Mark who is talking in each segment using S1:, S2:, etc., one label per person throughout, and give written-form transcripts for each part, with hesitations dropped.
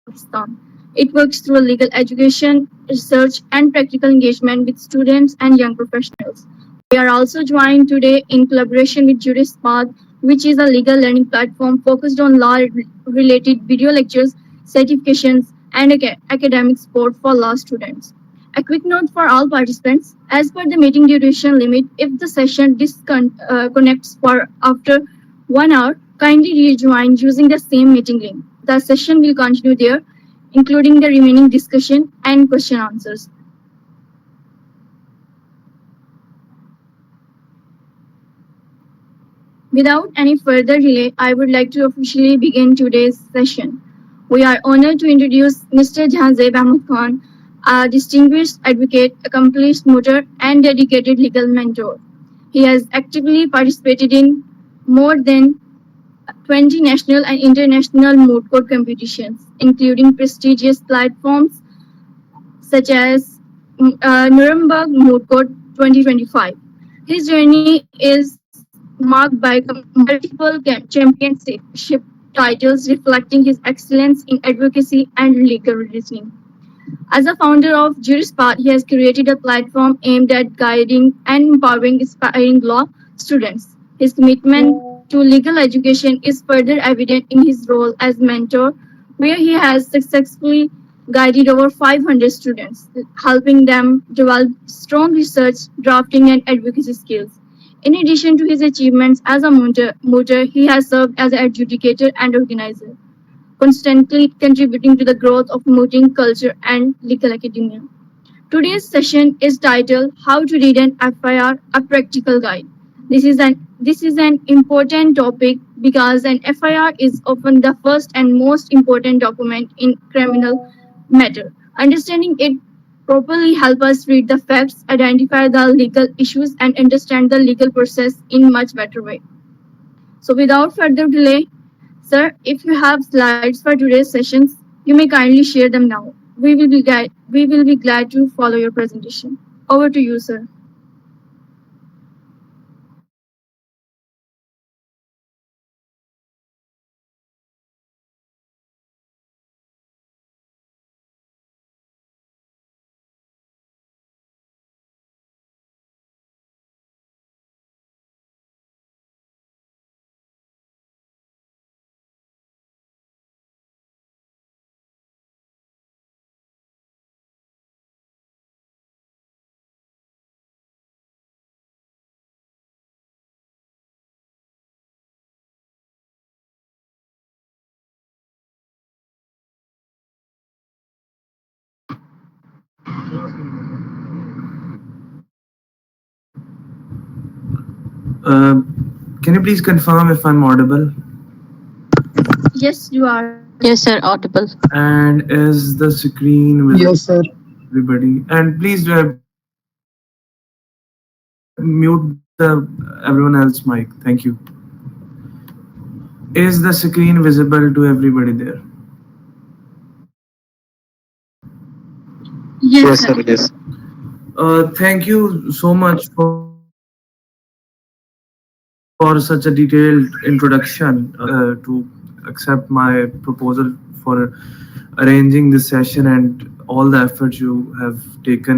S1: Pakistan. It works through legal education, research, and practical engagement with students and young professionals. We are also joined today in collaboration with JurisPath, which is a legal learning platform focused on law related video lectures, certifications, and academic support for law students. A quick note for all participants: as per the meeting duration limit, if the session disconnects for after 1 hour, kindly rejoin using the same meeting link. The session will continue there, including the remaining discussion and question answers. Without any further delay, I would like to officially begin today's session. We are honored to introduce Mr. Jahazeb Ahmed Khan, a distinguished advocate, accomplished motor, and dedicated legal mentor. He has actively participated in more than 20 national and international moot court competitions, including prestigious platforms such as Nuremberg Moot Court 2025. His journey is marked by multiple championship titles reflecting his excellence in advocacy and legal reasoning. As a founder of JurisPath, he has created a platform aimed at guiding and empowering aspiring law students. His commitment to legal education is further evident in his role as mentor, where he has successfully guided over 500 students, helping them develop strong research, drafting, and advocacy skills. In addition to his achievements as a motor, he has served as an adjudicator and organizer, constantly contributing to the growth of mooting culture and legal academia. Today's session is titled How to Read an FIR, a Practical Guide. This is an important topic because an FIR is often the first and most important document in criminal matter. Understanding it properly helps us read the facts, identify the legal issues, and understand the legal process in much better way. So without further delay, sir, if you have slides for today's sessions, you may kindly share them now. We will be glad to follow your presentation. Over to you, sir.
S2: Can you please confirm if I'm audible?
S1: Yes, you are.
S3: Yes, sir, audible.
S2: And is the screen visible
S4: Yes, sir.
S2: to everybody? And please mute the everyone else mic. Thank you. Is the screen visible to everybody there?
S1: Yes,
S4: Yes,
S1: sir.
S4: sir, it is.
S2: Thank you so much for such a detailed introduction to accept my proposal for arranging this session and all the efforts you have taken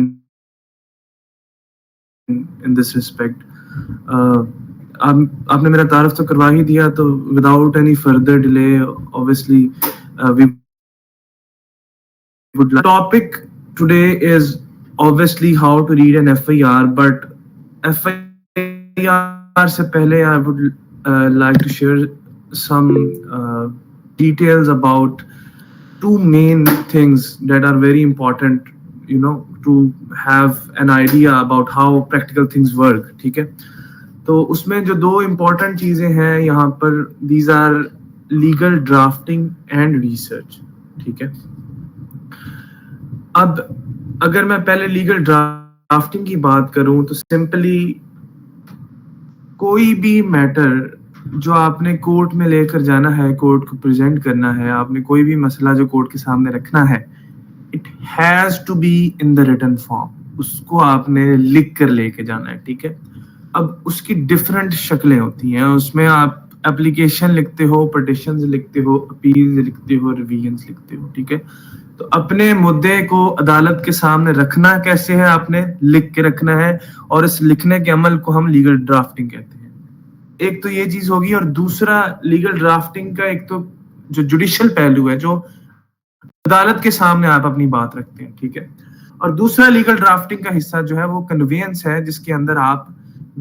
S2: in this respect. آپ نے میرا تعارف تو کروا ہی دیا تو without any further delay obviously we would like to start. Topic today is obviously how to read an FIR, but FIR سے پہلے I would like to share some details about two main things that are very important, to have an idea about how practical things work. ٹھیک ہے، تو اس میں جو دو important چیزیں ہیں یہاں پر، these are legal drafting and research. ٹھیک ہے، اب اگر میں پہلے لیگل ڈرافٹنگ کی بات کروں تو سمپلی کوئی بھی میٹر جو آپ نے کورٹ میں لے کر جانا ہے، کورٹ کو پریزنٹ کرنا ہے، آپ نے کوئی بھی مسئلہ جو کورٹ کے سامنے رکھنا ہے، it has to be in the written form. اس کو آپ نے لکھ کر لے کے جانا ہے. ٹھیک ہے، اب اس کی ڈفرینٹ شکلیں ہوتی ہیں. اس میں آپ اپلیکیشن لکھتے ہو, پٹیشنز لکھتے ہو, اپیلز لکھتے ہو, ریویژنز لکھتے ہو, ٹھیک ہے. تو اپنے مدعے کو عدالت کے سامنے رکھنا کیسے ہے, آپ نے لکھ کے رکھنا ہے, اور اس لکھنے کے عمل کو ہم لیگل ڈرافٹنگ کہتے ہیں. ایک تو یہ چیز ہوگی, اور دوسرا لیگل ڈرافٹنگ کا ایک تو جو جوڈیشل پہلو ہے, جو عدالت کے سامنے آپ اپنی بات رکھتے ہیں, ٹھیک ہے. اور دوسرا لیگل ڈرافٹنگ کا حصہ جو ہے وہ کنوینس ہے, جس کے اندر آپ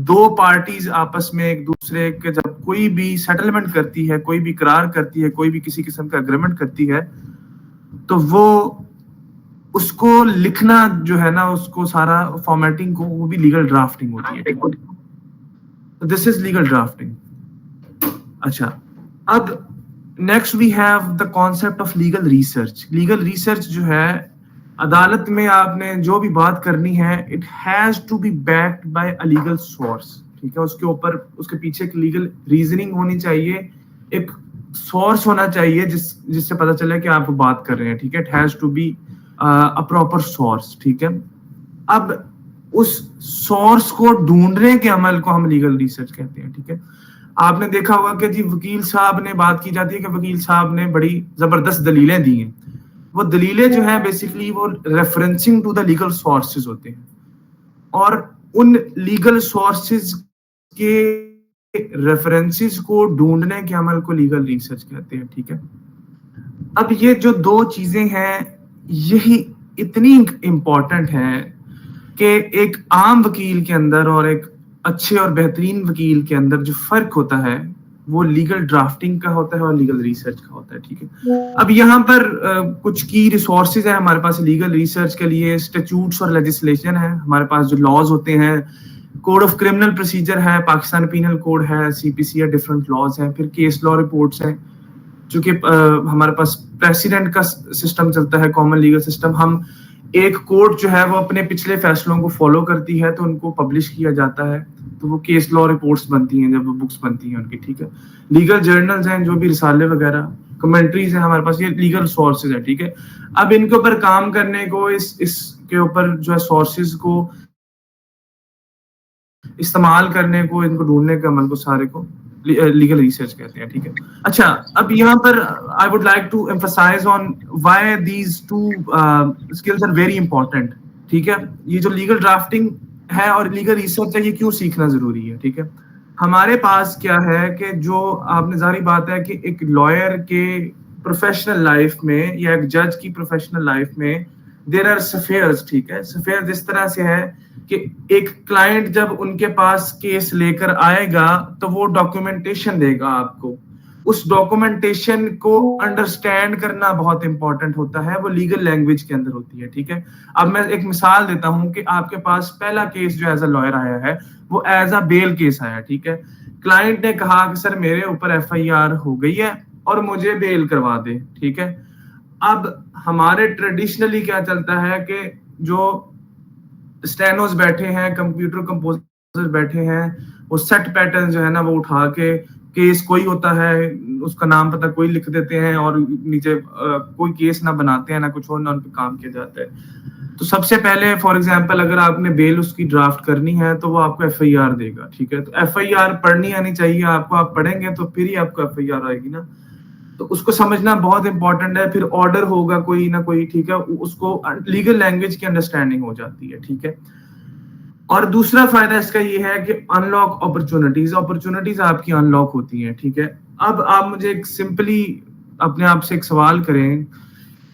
S2: دو پارٹیز آپس میں ایک دوسرے کے جب کوئی بھی سیٹلمنٹ کرتی ہے, کوئی بھی قرار کرتی ہے, کوئی بھی کسی قسم کا اگریمنٹ کرتی ہے, تو وہ اس کو لکھنا جو ہے نا, اس کو سارا فارمیٹنگ کو, وہ بھی لیگل ڈرافٹنگ ہوتی ہے. This is legal drafting. اچھا, اب next we have the concept of legal research. Legal research جو ہے, عدالت میں آپ نے جو بھی بات کرنی ہے, it has to be backed by a legal source, ٹھیک ہے. اس کے اوپر, اس کے پیچھے ایک لیگل ریزننگ ہونی چاہیے, ایک سورس ہونا چاہیے جس سے پتہ چلے کہ آپ بات کر رہے ہیں, ٹھیک ہے. It has to be a proper source, ٹھیک ہے. اب اس سورس کو ڈھونڈنے کے عمل کو ہم لیگل ریسرچ کہتے ہیں, ٹھیک ہے. آپ نے دیکھا ہوگا کہ جی وکیل صاحب نے بات کی جاتی ہے کہ وکیل صاحب نے بڑی زبردست دلیلیں دی ہیں. وہ دلیلیں جو ہیں بیسیکلی وہ referencing to the legal sources ہوتے ہیں, اور ان لیگل سورسز کے ریفرنسز کو ڈھونڈنے کے عمل کو لیگل ریسرچ کہتے ہیں, ٹھیک ہے. اب یہ جو دو چیزیں ہیں, یہی اتنی امپورٹنٹ ہیں کہ ایک عام وکیل کے اندر اور ایک اچھے اور بہترین وکیل کے اندر جو فرق ہوتا ہے وہ لیگل ڈرافٹنگ کا ہوتا ہے اور لیگل ریسرچ کا ہوتا ہے, ٹھیک ہے. اب یہاں پر کچھ کی ریسورسز ہیں ہمارے پاس لیگل ریسرچ کے لیے. اسٹیچوٹس اور لیجسلیشن ہے ہمارے پاس, جو لاز ہوتے ہیں, کوڈ آف کرمنل پروسیجر ہے, پاکستان پینل کوڈ ہے, سی پی سی ہے, ڈفرنٹ لاز ہیں. پھر کیس لا رپورٹس ہیں, چونکہ ہمارے پاس پریسیڈنٹ کا سسٹم چلتا ہے, کامن لیگل سسٹم. ہم ایک کورٹ جو ہے وہ اپنے پچھلے فیصلوں کو فالو کرتی ہے, تو ان کو پبلش کیا جاتا ہے, تو وہ کیس لا رپورٹس بنتی ہیں, جب وہ بکس بنتی ہیں ان کی, ٹھیک ہے. لیگل جرنلز ہیں, جو بھی رسالے وغیرہ, کمنٹریز ہیں ہمارے پاس, یہ لیگل سورسز ہیں, ٹھیک ہے. اب ان کے اوپر کام کرنے کو, اس کے اوپر جو ہے سورسز کو استعمال کرنے کو, ان کو ڈھونڈنے کے عمل کو, سارے کو لیگل ریسرچ کہتے ہیں, ٹھیک ہے. اچھا, اب یہاں پر I would like to emphasise on why these two skills are very important, ٹھیک ہے. یہ جو لیگل ڈرافٹنگ ہے اور لیگل ریسرچ ہے, یہ کیوں سیکھنا ضروری ہے, ٹھیک ہے. ہمارے پاس کیا ہے کہ جو آپ نے ظاہری بات ہے کہ ایک لائر کے پروفیشنل لائف میں یا ایک جج کی پروفیشنل لائف میں دیر آر سفیئرز, ٹھیک ہے. سفیئر اس طرح سے ہے کہ ایک کلائنٹ جب ان کے پاس کیس لے کر آئے گا تو وہ ڈاکومنٹیشن دے گا آپ کو. اس ڈاکومنٹیشن کو انڈرسٹینڈ کرنا بہت امپورٹنٹ ہوتا ہے, وہ لیگل لینگویج کے اندر ہوتی ہے, ٹھیک ہے. اب میں ایک مثال دیتا ہوں کہ آپ کے پاس پہلا کیس جو ایز اے لائر آیا ہے وہ ایز اے بیل کیس آیا, ٹھیک ہے. کلائنٹ نے کہا کہ سر میرے اوپر ایف آئی آر ہو گئی ہے اور مجھے بیل کروا دے, ٹھیک ہے. اب ہمارے ٹریڈیشنلی کیا چلتا ہے کہ جو اسٹینوز بیٹھے ہیں, کمپیوٹر کمپوزر بیٹھے ہیں, وہ سیٹ پیٹرن جو ہے نا وہ اٹھا کے, کیس کوئی ہوتا ہے اس کا نام پتہ کوئی لکھ دیتے ہیں اور نیچے کوئی کیس نہ بناتے ہیں, نہ کچھ اور, نہ ان پہ کام کیا جاتا ہے. تو سب سے پہلے فار ایگزامپل اگر آپ نے بیل اس کی ڈرافٹ کرنی ہے تو وہ آپ کو ایف آئی آر دے گا, ٹھیک ہے. تو ایف آئی آر پڑھنی آنی چاہیے آپ کو, آپ پڑھیں گے تو پھر ہی آپ کو ایف آئی آر آئے گی نا, تو اس کو سمجھنا بہت امپورٹنٹ ہے. پھر آرڈر ہوگا کوئی نہ کوئی, ٹھیک ہے, اس کو لیگل لینگویج کی انڈرسٹینڈنگ ہو جاتی ہے, ٹھیک ہے. اور دوسرا فائدہ اس کا یہ ہے کہ ان لاک اپرچونٹیز آپ کی ان لاک ہوتی ہیں, ٹھیک ہے. اب آپ مجھے ایک سمپلی اپنے آپ سے ایک سوال کریں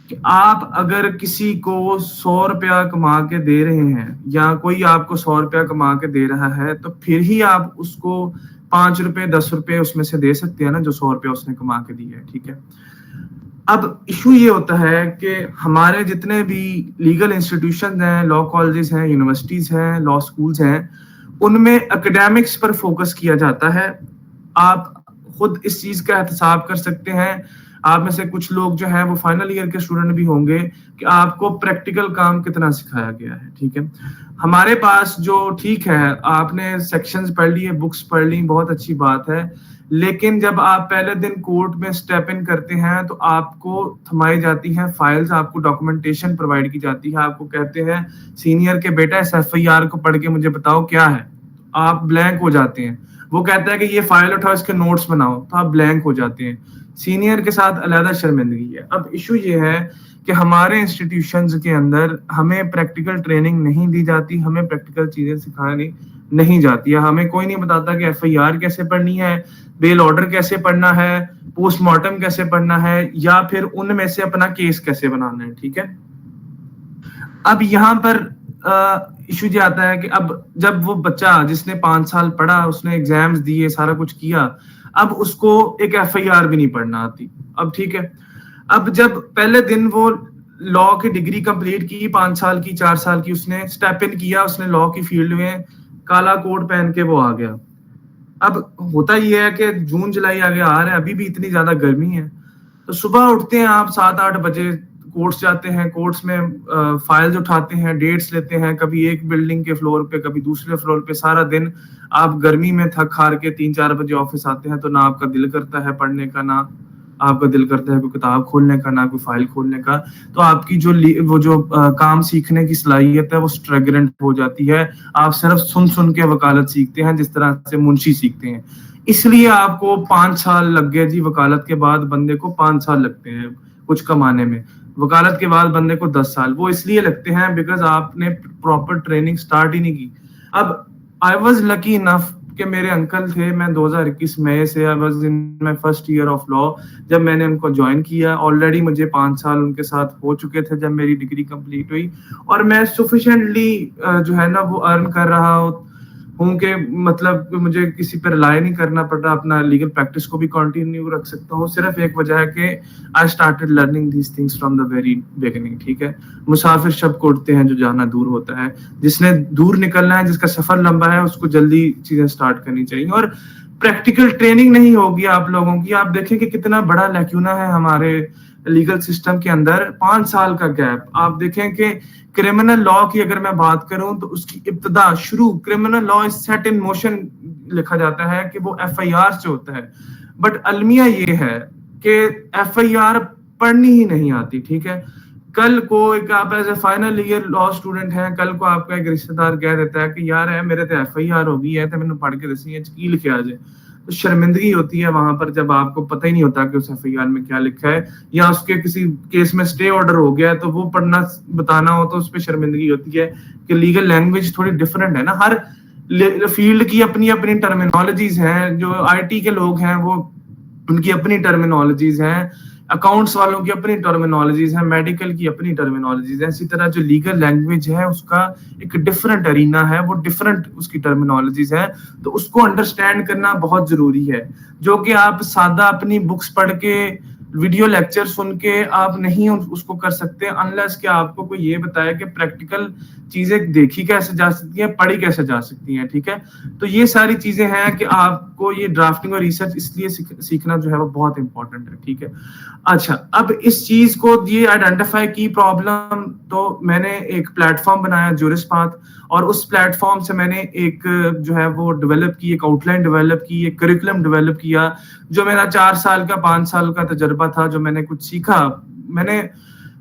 S2: کہ آپ اگر کسی کو 100 روپیہ کما کے دے رہے ہیں, یا کوئی آپ کو 100 روپیہ کما کے دے رہا ہے, تو پھر ہی آپ اس کو 5 روپے 10 روپے اس میں سے دے سکتے ہیں نا, جو 100 روپیہ اس نے کما کے دی ہے, ٹھیک ہے. اب ایشو یہ ہوتا ہے کہ ہمارے جتنے بھی لیگل انسٹیٹیوشن ہیں, لا کالجز ہیں, یونیورسٹیز ہیں, لا اسکولز ہیں, ان میں اکیڈیمکس پر فوکس کیا جاتا ہے. آپ خود اس چیز کا احتساب کر سکتے ہیں, آپ میں سے کچھ لوگ جو ہیں وہ فائنل ایئر کے اسٹوڈنٹ بھی ہوں گے, کہ آپ کو پریکٹیکل کام کتنا سکھایا گیا ہے, ٹھیک ہے. ہمارے پاس جو, ٹھیک ہے, آپ نے سیکشنز پڑھ لی, بکس پڑھ لی, بہت اچھی بات ہے, لیکن جب آپ پہلے دن کورٹ میں اسٹیپ ان کرتے ہیں تو آپ کو تھمائی جاتی ہیں فائلز, آپ کو ڈاکومنٹیشن پرووائڈ کی جاتی ہے. آپ کو کہتے ہیں سینئر کے بیٹا اس ایف آئی آر کو پڑھ کے مجھے بتاؤ کیا ہے, آپ بلینک ہو جاتے ہیں. وہ کہتا ہے کہ یہ فائل اٹھاؤ اس کے نوٹس بناؤ تو آپ بلینک ہو جاتے ہیں. سینئر کے ساتھ علیحدہ شرمندگی ہے. اب ایشو یہ ہے کہ ہمارے انسٹیٹیوشنز کے اندر ہمیں پریکٹیکل ٹریننگ نہیں دی جاتی, ہمیں پریکٹیکل چیزیں سکھانی نہیں جاتی ہے, ہمیں کوئی نہیں بتاتا کہ ایف آئی آر کیسے پڑھنی ہے, بیل آرڈر کیسے پڑھنا ہے, پوسٹ مارٹم کیسے پڑھنا ہے, یا پھر ان میں سے اپنا کیس کیسے بنانا ہے. ٹھیک ہے, اب یہاں پر ایشو یہ آتا ہے کہ اب جب وہ بچہ جس نے 5 سال پڑھا, اس نے ایگزامز دیے, سارا کچھ کیا, اب اس کو ایک ایف آئی آر بھی نہیں پڑھنا آتی. اب ٹھیک ہے, اب جب پہلے دن وہ لا کی ڈگری کمپلیٹ کی 5 سال کی 4 سال کی, اس نے اسٹیپ ان کیا, اس نے لا کی فیلڈ میں کالا کوٹ پہن کے وہ آ گیا. اب ہوتا یہ ہے کہ جون جولائی آگے آ رہا ہے, ابھی بھی اتنی زیادہ گرمی ہے, تو صبح اٹھتے ہیں آپ 7-8 بجے, کورٹس جاتے ہیں, کورٹس میں فائلز اٹھاتے ہیں, ڈیٹس لیتے ہیں, کبھی ایک بلڈنگ کے فلور پہ کبھی دوسرے فلور پہ, سارا دن آپ گرمی میں تھک ہار کے 3-4 بجے آفس آتے ہیں, تو نہ آپ کا دل کرتا ہے پڑھنے کا, نہ آپ کا دل کرتا ہے کوئی کتاب کھولنے کا, نہ کوئی فائل کھولنے کا. تو آپ کی وہ جو کام سیکھنے کی صلاحیت ہے وہ اسٹریگرنٹ ہو جاتی ہے. آپ صرف سن کے وکالت سیکھتے ہیں جس طرح سے منشی سیکھتے ہیں. اس لیے آپ کو 5 سال لگ گئے جی, وکالت کے بعد بندے کو 5 سال لگتے ہیں کچھ کمانے میں, وکالت کے بعد بندے کو 10 سال. وہ اس لیے لگتے ہیں بیکاز آپ نے پراپر ٹریننگ سٹارٹ ہی نہیں کی. اب آئی واز لکی انف کہ میرے انکل تھے, میں 2021 مئی سے I was in my first year of law, جب میں نے ان کو جوائن کیا. آلریڈی مجھے 5 سال ان کے ساتھ ہو چکے تھے جب میری ڈگری کمپلیٹ ہوئی, اور میں سفیشینٹلی جو ہے نا وہ ارن کر رہا ہوں کہ مطلب مجھے کسی پہ رلائی نہیں کرنا پڑ رہا, اپنا لیگل پریکٹس کو بھی کنٹینیو رکھ سکتا ہوں. صرف ایک وجہ ہے کہ I started learning these things from the very beginning. ٹھیک ہے, مسافر شب کو اٹھتے ہیں جو جانا دور ہوتا ہے. جس نے دور نکلنا ہے, جس کا سفر لمبا ہے, اس کو جلدی چیزیں سٹارٹ کرنی چاہیے. اور پریکٹیکل ٹریننگ نہیں ہوگی آپ لوگوں کی, آپ دیکھیں کہ کتنا بڑا لیکیونا ہے ہمارے لیگل سسٹم کے اندر. 5 سال کا گیپ. آپ دیکھیں کہ کرمنل لا کی اگر میں بات کروں تو اس کی ابتدا شروع criminal law is set in motion لکھا جاتا ہے کہ وہ ایف آئی آر سے ہوتا ہے, بٹ المیہ یہ ہے کہ ایف آئی آر پڑھنی ہی نہیں آتی. ٹھیک ہے, کل کو ایک آپ as a final year law student ہیں, کل کو آپ کا ایک رشتے دار کہہ دیتا ہے کہ یار میرے تو ایف آئی آر ہو گئی ہے, تو میں نے پڑھ کے دسی ہے کی لکھے آ جائے. تو شرمندگی ہوتی ہے وہاں پر جب آپ کو پتہ ہی نہیں ہوتا کہ اس ایف آئی آر میں کیا لکھا ہے, یا اس کے کسی کیس میں اسٹے آرڈر ہو گیا ہے تو وہ پڑھنا بتانا ہو تو اس پہ شرمندگی ہوتی ہے کہ لیگل لینگویج تھوڑی ڈفرینٹ ہے نا. ہر فیلڈ کی اپنی اپنی ٹرمینالوجیز ہیں. جو آئی ٹی کے لوگ ہیں وہ ان کی اپنی ٹرمینالوجیز ہیں, اکاؤنٹس والوں کی اپنی ٹرمینالوجیز ہیں, میڈیکل کی اپنی ٹرمینالوجیز ہیں. اسی طرح جو لیگل لینگویج ہے اس کا ایک ڈفرنٹ ارینا ہے, وہ ڈفرنٹ اس کی ٹرمینالوجیز ہے. تو اس کو انڈرسٹینڈ کرنا بہت ضروری ہے, جو کہ آپ سادہ اپنی بکس پڑھ کے ویڈیو لیکچر سن کے آپ نہیں اس کو کر سکتے, انلیس کہ آپ کو کوئی یہ بتائے کہ پریکٹیکل چیزیں دیکھی کیسے جا سکتی ہیں, پڑھی کیسے جا سکتی ہیں. ٹھیک ہے, تو یہ ساری چیزیں ہیں کہ آپ کو یہ ڈرافٹنگ اور ریسرچ اس لیے سیکھنا جو ہے وہ بہت امپورٹنٹ ہے. ٹھیک ہے, اچھا اب اس چیز کو یہ آئیڈینٹیفائی کی پرابلم, تو میں نے ایک پلیٹ فارم بنایا جورس پاتھ, اور اس پلیٹ فارم سے میں نے ایک جو ہے وہ ڈیولپ کی, ایک آؤٹ لائن ڈیولپ کی, ایک کریکولم ڈیولپ کیا, جو میرا 4 سال کا 5 سال کا تجربہ تھا, جو میں نے کچھ سیکھا. میں نے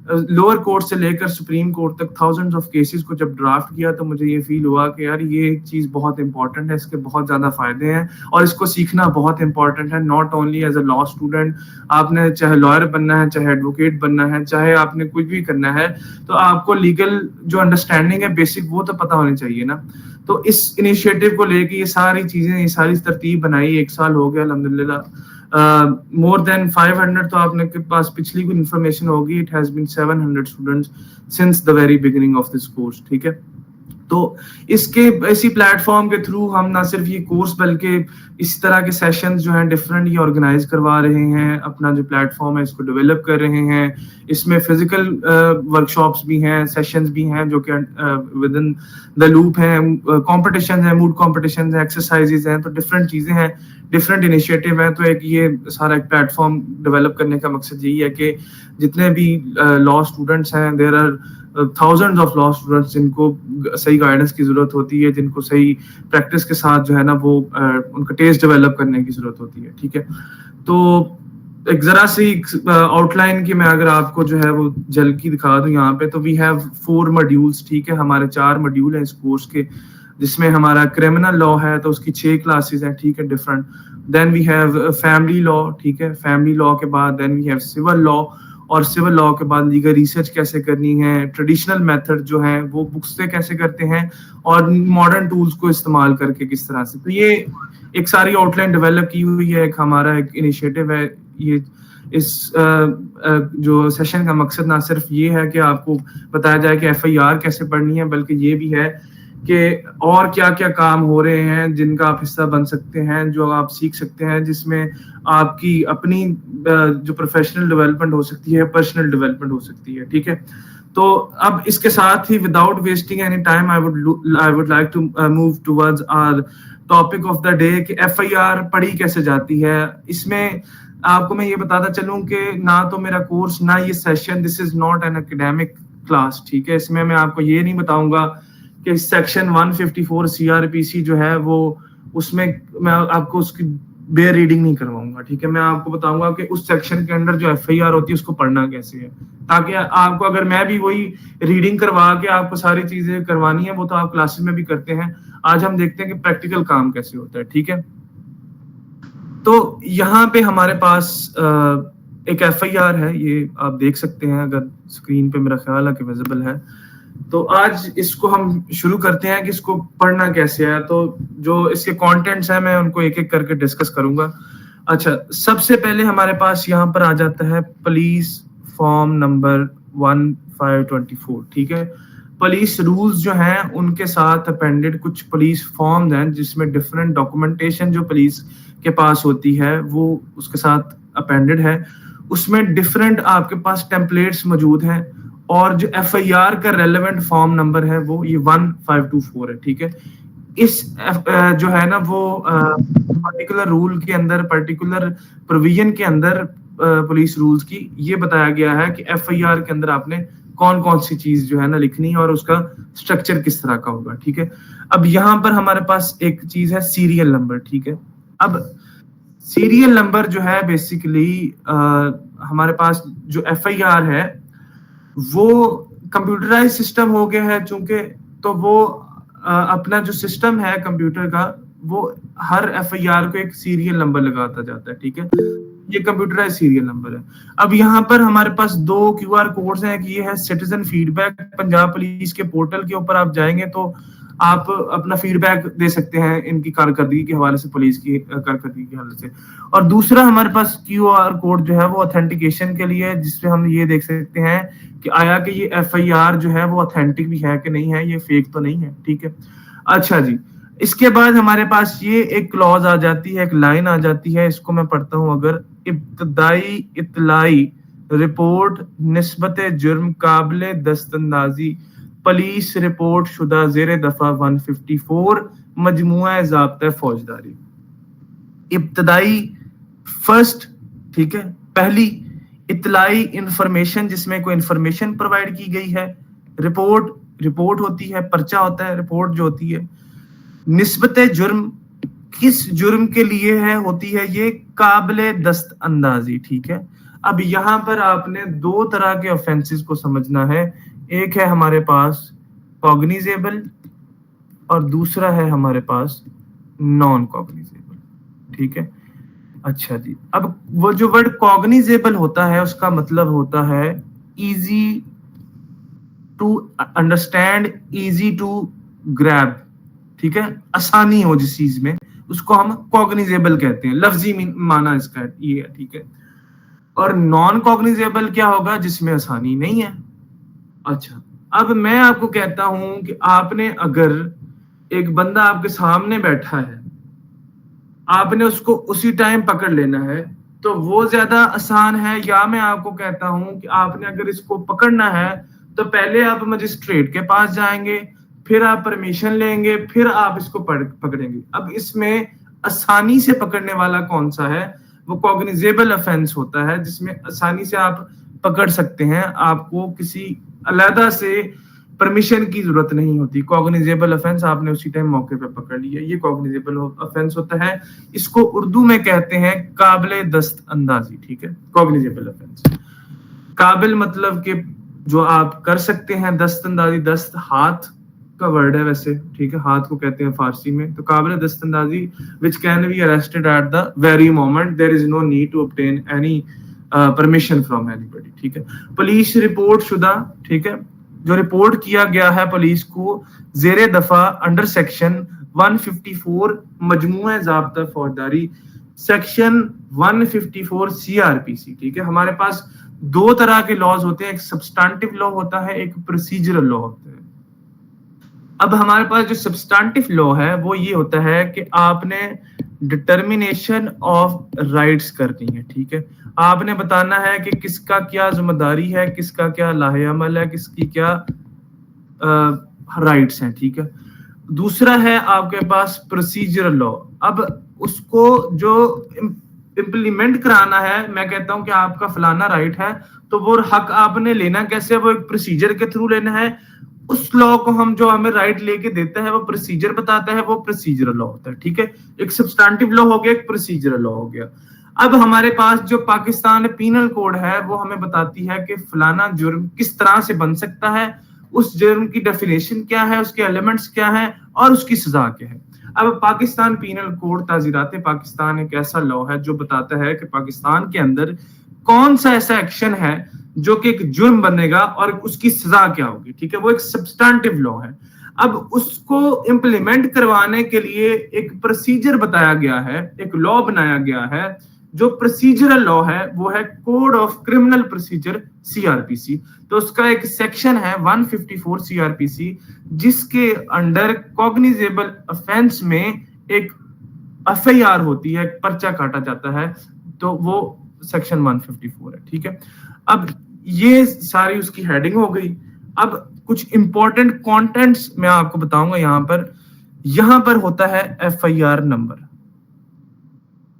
S2: لوور کورٹ سے لے کر سپریم کورٹ تک تھاؤزنڈز آف کیسز کو جب ڈرافٹ کیا تو مجھے یہ فیل ہوا کہ یار یہ چیز بہت امپورٹنٹ ہے, اس کے بہت زیادہ فائدے ہیں, اور اس کو سیکھنا بہت امپورٹنٹ ہے. Not only as a law student, آپ نے چاہے لائر بننا ہے, چاہے ایڈوکیٹ بننا ہے, چاہے آپ نے کچھ بھی کرنا ہے, تو آپ کو لیگل جو انڈرسٹینڈنگ ہے بیسک وہ تو پتہ ہونی چاہیے نا. تو اس انیشیٹو کو لے کے یہ ساری چیزیں, یہ ساری ترتیب بنائی. 1 سال ہو گیا الحمدللہ. مور دین 500 تو آپ نے کے پاس پچھلی کوئی انفارمیشن ہوگی. It has been 700 students since the very beginning of this course. ٹھیک ہے, تو اس کے اسی پلیٹ فارم کے تھرو ہم نہ صرف یہ کورس بلکہ اس طرح کے سیشنز جو ہیں ڈفرینٹ یہ آرگنائز کروا رہے ہیں. اپنا جو پلیٹ فارم ہے اس کو ڈیولپ کر رہے ہیں. اس میں فزیکل ورکشاپس بھی ہیں, سیشنز بھی ہیں جو کہ ود ان دا لوپ ہیں, کمپٹیشن ہیں, موڈ کمپٹیشن ہیں, ایکسرسائزز ہیں. تو ڈفرینٹ چیزیں ہیں, ڈفرینٹ انیشیٹو ہیں. تو ایک یہ سارا ایک پلیٹ فارم ڈیولپ کرنے کا مقصد یہی ہے کہ جتنے بھی لا اسٹوڈنٹس ہیں, there are thousands of law students جن کو صحیح گائیڈنس کی ضرورت ہوتی ہے, جن کو صحیح پریکٹس کے ساتھ جو ہے نا وہ ان کا ٹیسٹ ڈیولپ کرنے کی ضرورت ہوتی ہے. ٹھیک ہے, تو ایک ذرا سی آؤٹ لائن کی میں اگر آپ کو جو ہے وہ جھلکی دکھا دوں یہاں پہ, تو وی ہیو 4 modules. ٹھیک ہے, ہمارے 4 ماڈیول ہیں اس کورس کے. جس میں ہمارا کرمنل لا ہے تو اس کی 6 کلاسز ہیں, ٹھیک ہے, different. Then we have family law, ٹھیک ہے, فیملی لا کے بعد دین وی ہیو سول لا, اور سول لا کے بعد لیگل ریسرچ کیسے کرنی ہے, ٹریڈیشنل میتھڈ جو ہیں وہ بکس سے کیسے کرتے ہیں, اور ماڈرن ٹولز کو استعمال کر کے کس طرح سے. تو یہ ایک ساری آؤٹ لائن ڈیولپ کی ہوئی ہے, ایک ہمارا ایک انیشیٹو ہے. یہ اس جو سیشن کا مقصد نہ صرف یہ ہے کہ آپ کو بتایا جائے کہ ایف آئی آر کیسے پڑھنی ہے, بلکہ یہ بھی ہے کہ اور کیا کیا کام ہو رہے ہیں جن کا آپ حصہ بن سکتے ہیں, جو آپ سیکھ سکتے ہیں, جس میں آپ کی اپنی جو پروفیشنل ڈیولپمنٹ ہو سکتی ہے, پرسنل ڈیولپمنٹ ہو سکتی ہے, ٹھیک ہے. تو اب اس کے ساتھ ہی without wasting any time I would like to move towards our topic of the day کہ ایف آئی آر پڑھی کیسے جاتی ہے. اس میں آپ کو میں یہ بتاتا چلوں کہ نہ تو میرا کورس نہ یہ session, this is not an academic class, ٹھیک ہے. اس میں آپ کو یہ نہیں بتاؤں گا کہ سیکشن 154 سی آر پی سی جو ہے وہ اس میں آپ کو اس کی بے ریڈنگ نہیں کرواؤں گا, ٹھیک ہے. میں آپ کو بتاؤں گا کہ اس سیکشن کے اندر جو ایف آئی آر ہوتی ہے اس کو پڑھنا کیسے ہے, تاکہ آپ کو اگر میں بھی وہی ریڈنگ کروا کے آپ کو ساری چیزیں کروانی ہے وہ تو آپ کلاسز میں بھی کرتے ہیں. آج ہم دیکھتے ہیں کہ پریکٹیکل کام کیسے ہوتا ہے, ٹھیک ہے. تو یہاں پہ ہمارے پاس ایک ایف آئی آر ہے, یہ آپ دیکھ سکتے ہیں اگر اسکرین پہ, میرا خیال ہے کہ ویزیبل ہے. تو آج اس کو ہم شروع کرتے ہیں کہ اس کو پڑھنا کیسے ہے. تو جو اس کے کانٹینٹس ہیں میں ان کو ایک ایک کر کے ڈسکس کروں گا. اچھا, سب سے پہلے ہمارے پاس یہاں پر آ جاتا ہے پولیس فارم نمبر 1524, ٹھیک ہے. پولیس رولز جو ہیں ان کے ساتھ اپینڈڈ کچھ پولیس فارمز ہیں جس میں ڈفرینٹ ڈاکومنٹیشن جو پولیس کے پاس ہوتی ہے وہ اس کے ساتھ اپینڈڈ ہے. اس میں ڈفرینٹ آپ کے پاس ٹیمپلیٹس موجود ہیں, اور جو ایف آئی آر کا ریلیونٹ فارم نمبر ہے وہ یہ 1524 ہے, ٹھیک ہے. اس جو ہے نا وہ پرٹیکولر رول کے اندر, پرٹیکولر پروویژن کے اندر پولیس رولز کی یہ بتایا گیا ہے کہ ایف آئی آر کے اندر آپ نے کون کون سی چیز جو ہے نا لکھنی ہے اور اس کا اسٹرکچر کس طرح کا ہوگا, ٹھیک ہے. اب یہاں پر ہمارے پاس ایک چیز ہے سیریل نمبر, ٹھیک ہے. اب سیریل نمبر جو ہے بیسیکلی ہمارے پاس جو ایف آئی آر ہے وہ کمپیوٹرائز سسٹم ہو گیا ہے چونکہ, تو وہ اپنا جو سسٹم ہے کمپیوٹر کا وہ ہر ایف آئی آر کو ایک سیریل نمبر لگاتا جاتا ہے, ٹھیک ہے. یہ کمپیوٹرائز سیریل نمبر ہے. اب یہاں پر ہمارے پاس 2 کیو آر کوڈز ہیں کہ یہ ہے citizen feedback. Punjab police کے پورٹل کے اوپر آپ جائیں گے تو آپ اپنا فیڈ بیک دے سکتے ہیں ان کی کارکردگی کے حوالے سے, پولیس کی کارکردگی کے حوالے سے. اور دوسرا ہمارے پاس کیو آر کوڈ جو ہے وہ اتھینٹیکیشن کے لیے, جس پہ ہم یہ دیکھ سکتے ہیں کہ آیا کہ یہ ایف آئی آر جو ہے وہ اتھینٹک بھی ہے کہ نہیں ہے, یہ فیک تو نہیں ہے, ٹھیک ہے. اچھا جی, اس کے بعد ہمارے پاس یہ ایک کلوز آ جاتی ہے, ایک لائن آ جاتی ہے, اس کو میں پڑھتا ہوں. اگر ابتدائی اطلاعی رپورٹ نسبت جرم قابل دست اندازی پولیس رپورٹ شدہ زیر دفعہ 154 مجموعہ ضابطہ فوجداری. ابتدائی فرسٹ, ٹھیک ہے, پہلی اطلاعی انفارمیشن جس میں کوئی انفارمیشن پرووائڈ کی گئی ہے. رپورٹ ہوتی ہے, پرچہ ہوتا ہے, رپورٹ جو ہوتی ہے. نسبت جرم کس جرم کے لیے ہے ہوتی ہے یہ قابل دست اندازی, ٹھیک ہے. اب یہاں پر آپ نے 2 طرح کے آفینسز کو سمجھنا ہے. ایک ہے ہمارے پاس کوگنیزیبل اور دوسرا ہے ہمارے پاس نان کوگنیزیبل, ٹھیک ہے. اچھا جی, اب وہ جو ورڈ کوگنیزیبل ہوتا ہے اس کا مطلب ہوتا ہے easy to understand, easy to grab, ٹھیک ہے. آسانی ہو جس چیز میں اس کو ہم کوگنیزیبل کہتے ہیں, لفظی معنی اس کا یہ ہے, ٹھیک ہے. اور نان کوگنیزیبل کیا ہوگا, جس میں آسانی نہیں ہے. اچھا, اب میں آپ کو کہتا ہوں کہ آپ نے اگر ایک بندہ آپ کے سامنے بیٹھا ہے, آپ نے اس کو اسی ٹائم پکڑ لینا ہے تو وہ زیادہ آسان ہے, یا میں آپ کو کہتا ہوں کہ آپ نے اگر اس کو پکڑنا ہے تو پہلے آپ مجسٹریٹ کے پاس جائیں گے, پھر آپ پرمیشن لیں گے, پھر آپ اس کو پکڑیں گے. اب اس میں آسانی سے پکڑنے والا کون سا ہے, وہ کوگنیزیبل افینس ہوتا ہے جس میں آسانی سے آپ پکڑ سکتے ہیں, آپ کو کسی علیحدہ سے پرمیشن کی ضرورت نہیں ہوتی. کوگنیزیبل افینس آپ نے اسی ٹائم موقع پہ پکڑ لیا, یہ کوگنیزیبل افینس ہوتا ہے. اس کو اردو میں کہتے ہیں قابل دست اندازی, ٹھیک ہے. کوگنیزیبل افینس, قابل مطلب کہ جو آپ کر سکتے ہیں, دست اندازی دست ہاتھ, کا ورڈ ہے ویسے, ٹھیک ہے, ہاتھ کو کہتے ہیں فارسی میں. تو قابل دست اندازی which can be arrested at the very moment, there is no need to obtain any permission from anybody, ٹھیک ہے. پولیس رپورٹ شدہ, ٹھیک ہے, جو رپورٹ کیا گیا ہے پولیس کو زیر دفعہ انڈر سیکشن 154 مجموعہ ضابطہ فوجداری, سیکشن 154 سی آر پی سی, ٹھیک ہے. ہمارے پاس دو طرح کے لاز ہوتے ہیں, ایک سبسٹانٹیو لا ہوتا ہے, ایک پروسیجرل لا ہوتا ہے. اب ہمارے پاس جو سبسٹانٹیو لا ہے وہ یہ ہوتا ہے کہ آپ نے ڈٹرمینیشن آف رائٹس کرنی ہے, ٹھیک ہے. آپ نے بتانا ہے کہ کس کا کیا ذمہ داری ہے, کس کا کیا لاہ عمل ہے, کس کی کیا رائٹس ہیں, ٹھیک ہے. دوسرا ہے آپ کے پاس پروسیجرل لا. اب اس کو جو امپلیمنٹ کرانا ہے, میں کہتا ہوں کہ آپ کا فلانا رائٹ ہے, تو وہ حق آپ نے لینا کیسے, وہ ایک پروسیجر کے تھرو لینا ہے. اس لا کو ہم جو ہمیں رائٹ لے کے دیتا ہے وہ پروسیجر بتاتا ہے, وہ پروسیجرل لا ہوتا ہے, ٹھیک ہے. ایک سبسٹانٹیو لا ہو گیا, ایک پروسیجرل لا ہو گیا. اب ہمارے پاس جو پاکستان پینل کوڈ ہے وہ ہمیں بتاتی ہے کہ فلانا جرم کس طرح سے بن سکتا ہے, اس جرم کی ڈیفینیشن کیا ہے, اس کے ایلیمنٹس کیا ہیں, اور اس کی سزا کیا ہے. اب پاکستان پینل کوڈ تعزیرات پاکستان ایک ایسا لا ہے جو بتاتا ہے کہ پاکستان کے اندر کون سا ایسا ایکشن ہے جو کہ ایک جرم بنے گا اور اس کی سزا کیا ہوگی, ٹھیک ہے. وہ ایک سبسٹانٹیو لا ہے. اب اس کو امپلیمنٹ کروانے کے لیے ایک پروسیجر بتایا گیا ہے, ایک لا بنایا گیا ہے. جو پروسیجرل لا ہے وہ ہے code of criminal procedure C R P C. تو اس کا ایک سیکشن ہے 154 سی آر پی سی, جس کے انڈر کوگنیزیبل افینس میں ایک ایف آئی آر ہوتی ہے, ایک پرچہ کاٹا جاتا ہے, تو وہ سیکشن 154 ہے, ٹھیک ہے. اب یہ ساری اس کی ہیڈنگ ہو گئی. اب کچھ امپورٹنٹ کانٹینٹس میں آپ کو بتاؤں گا. یہاں پر ہوتا ہے ایف آئی آر نمبر,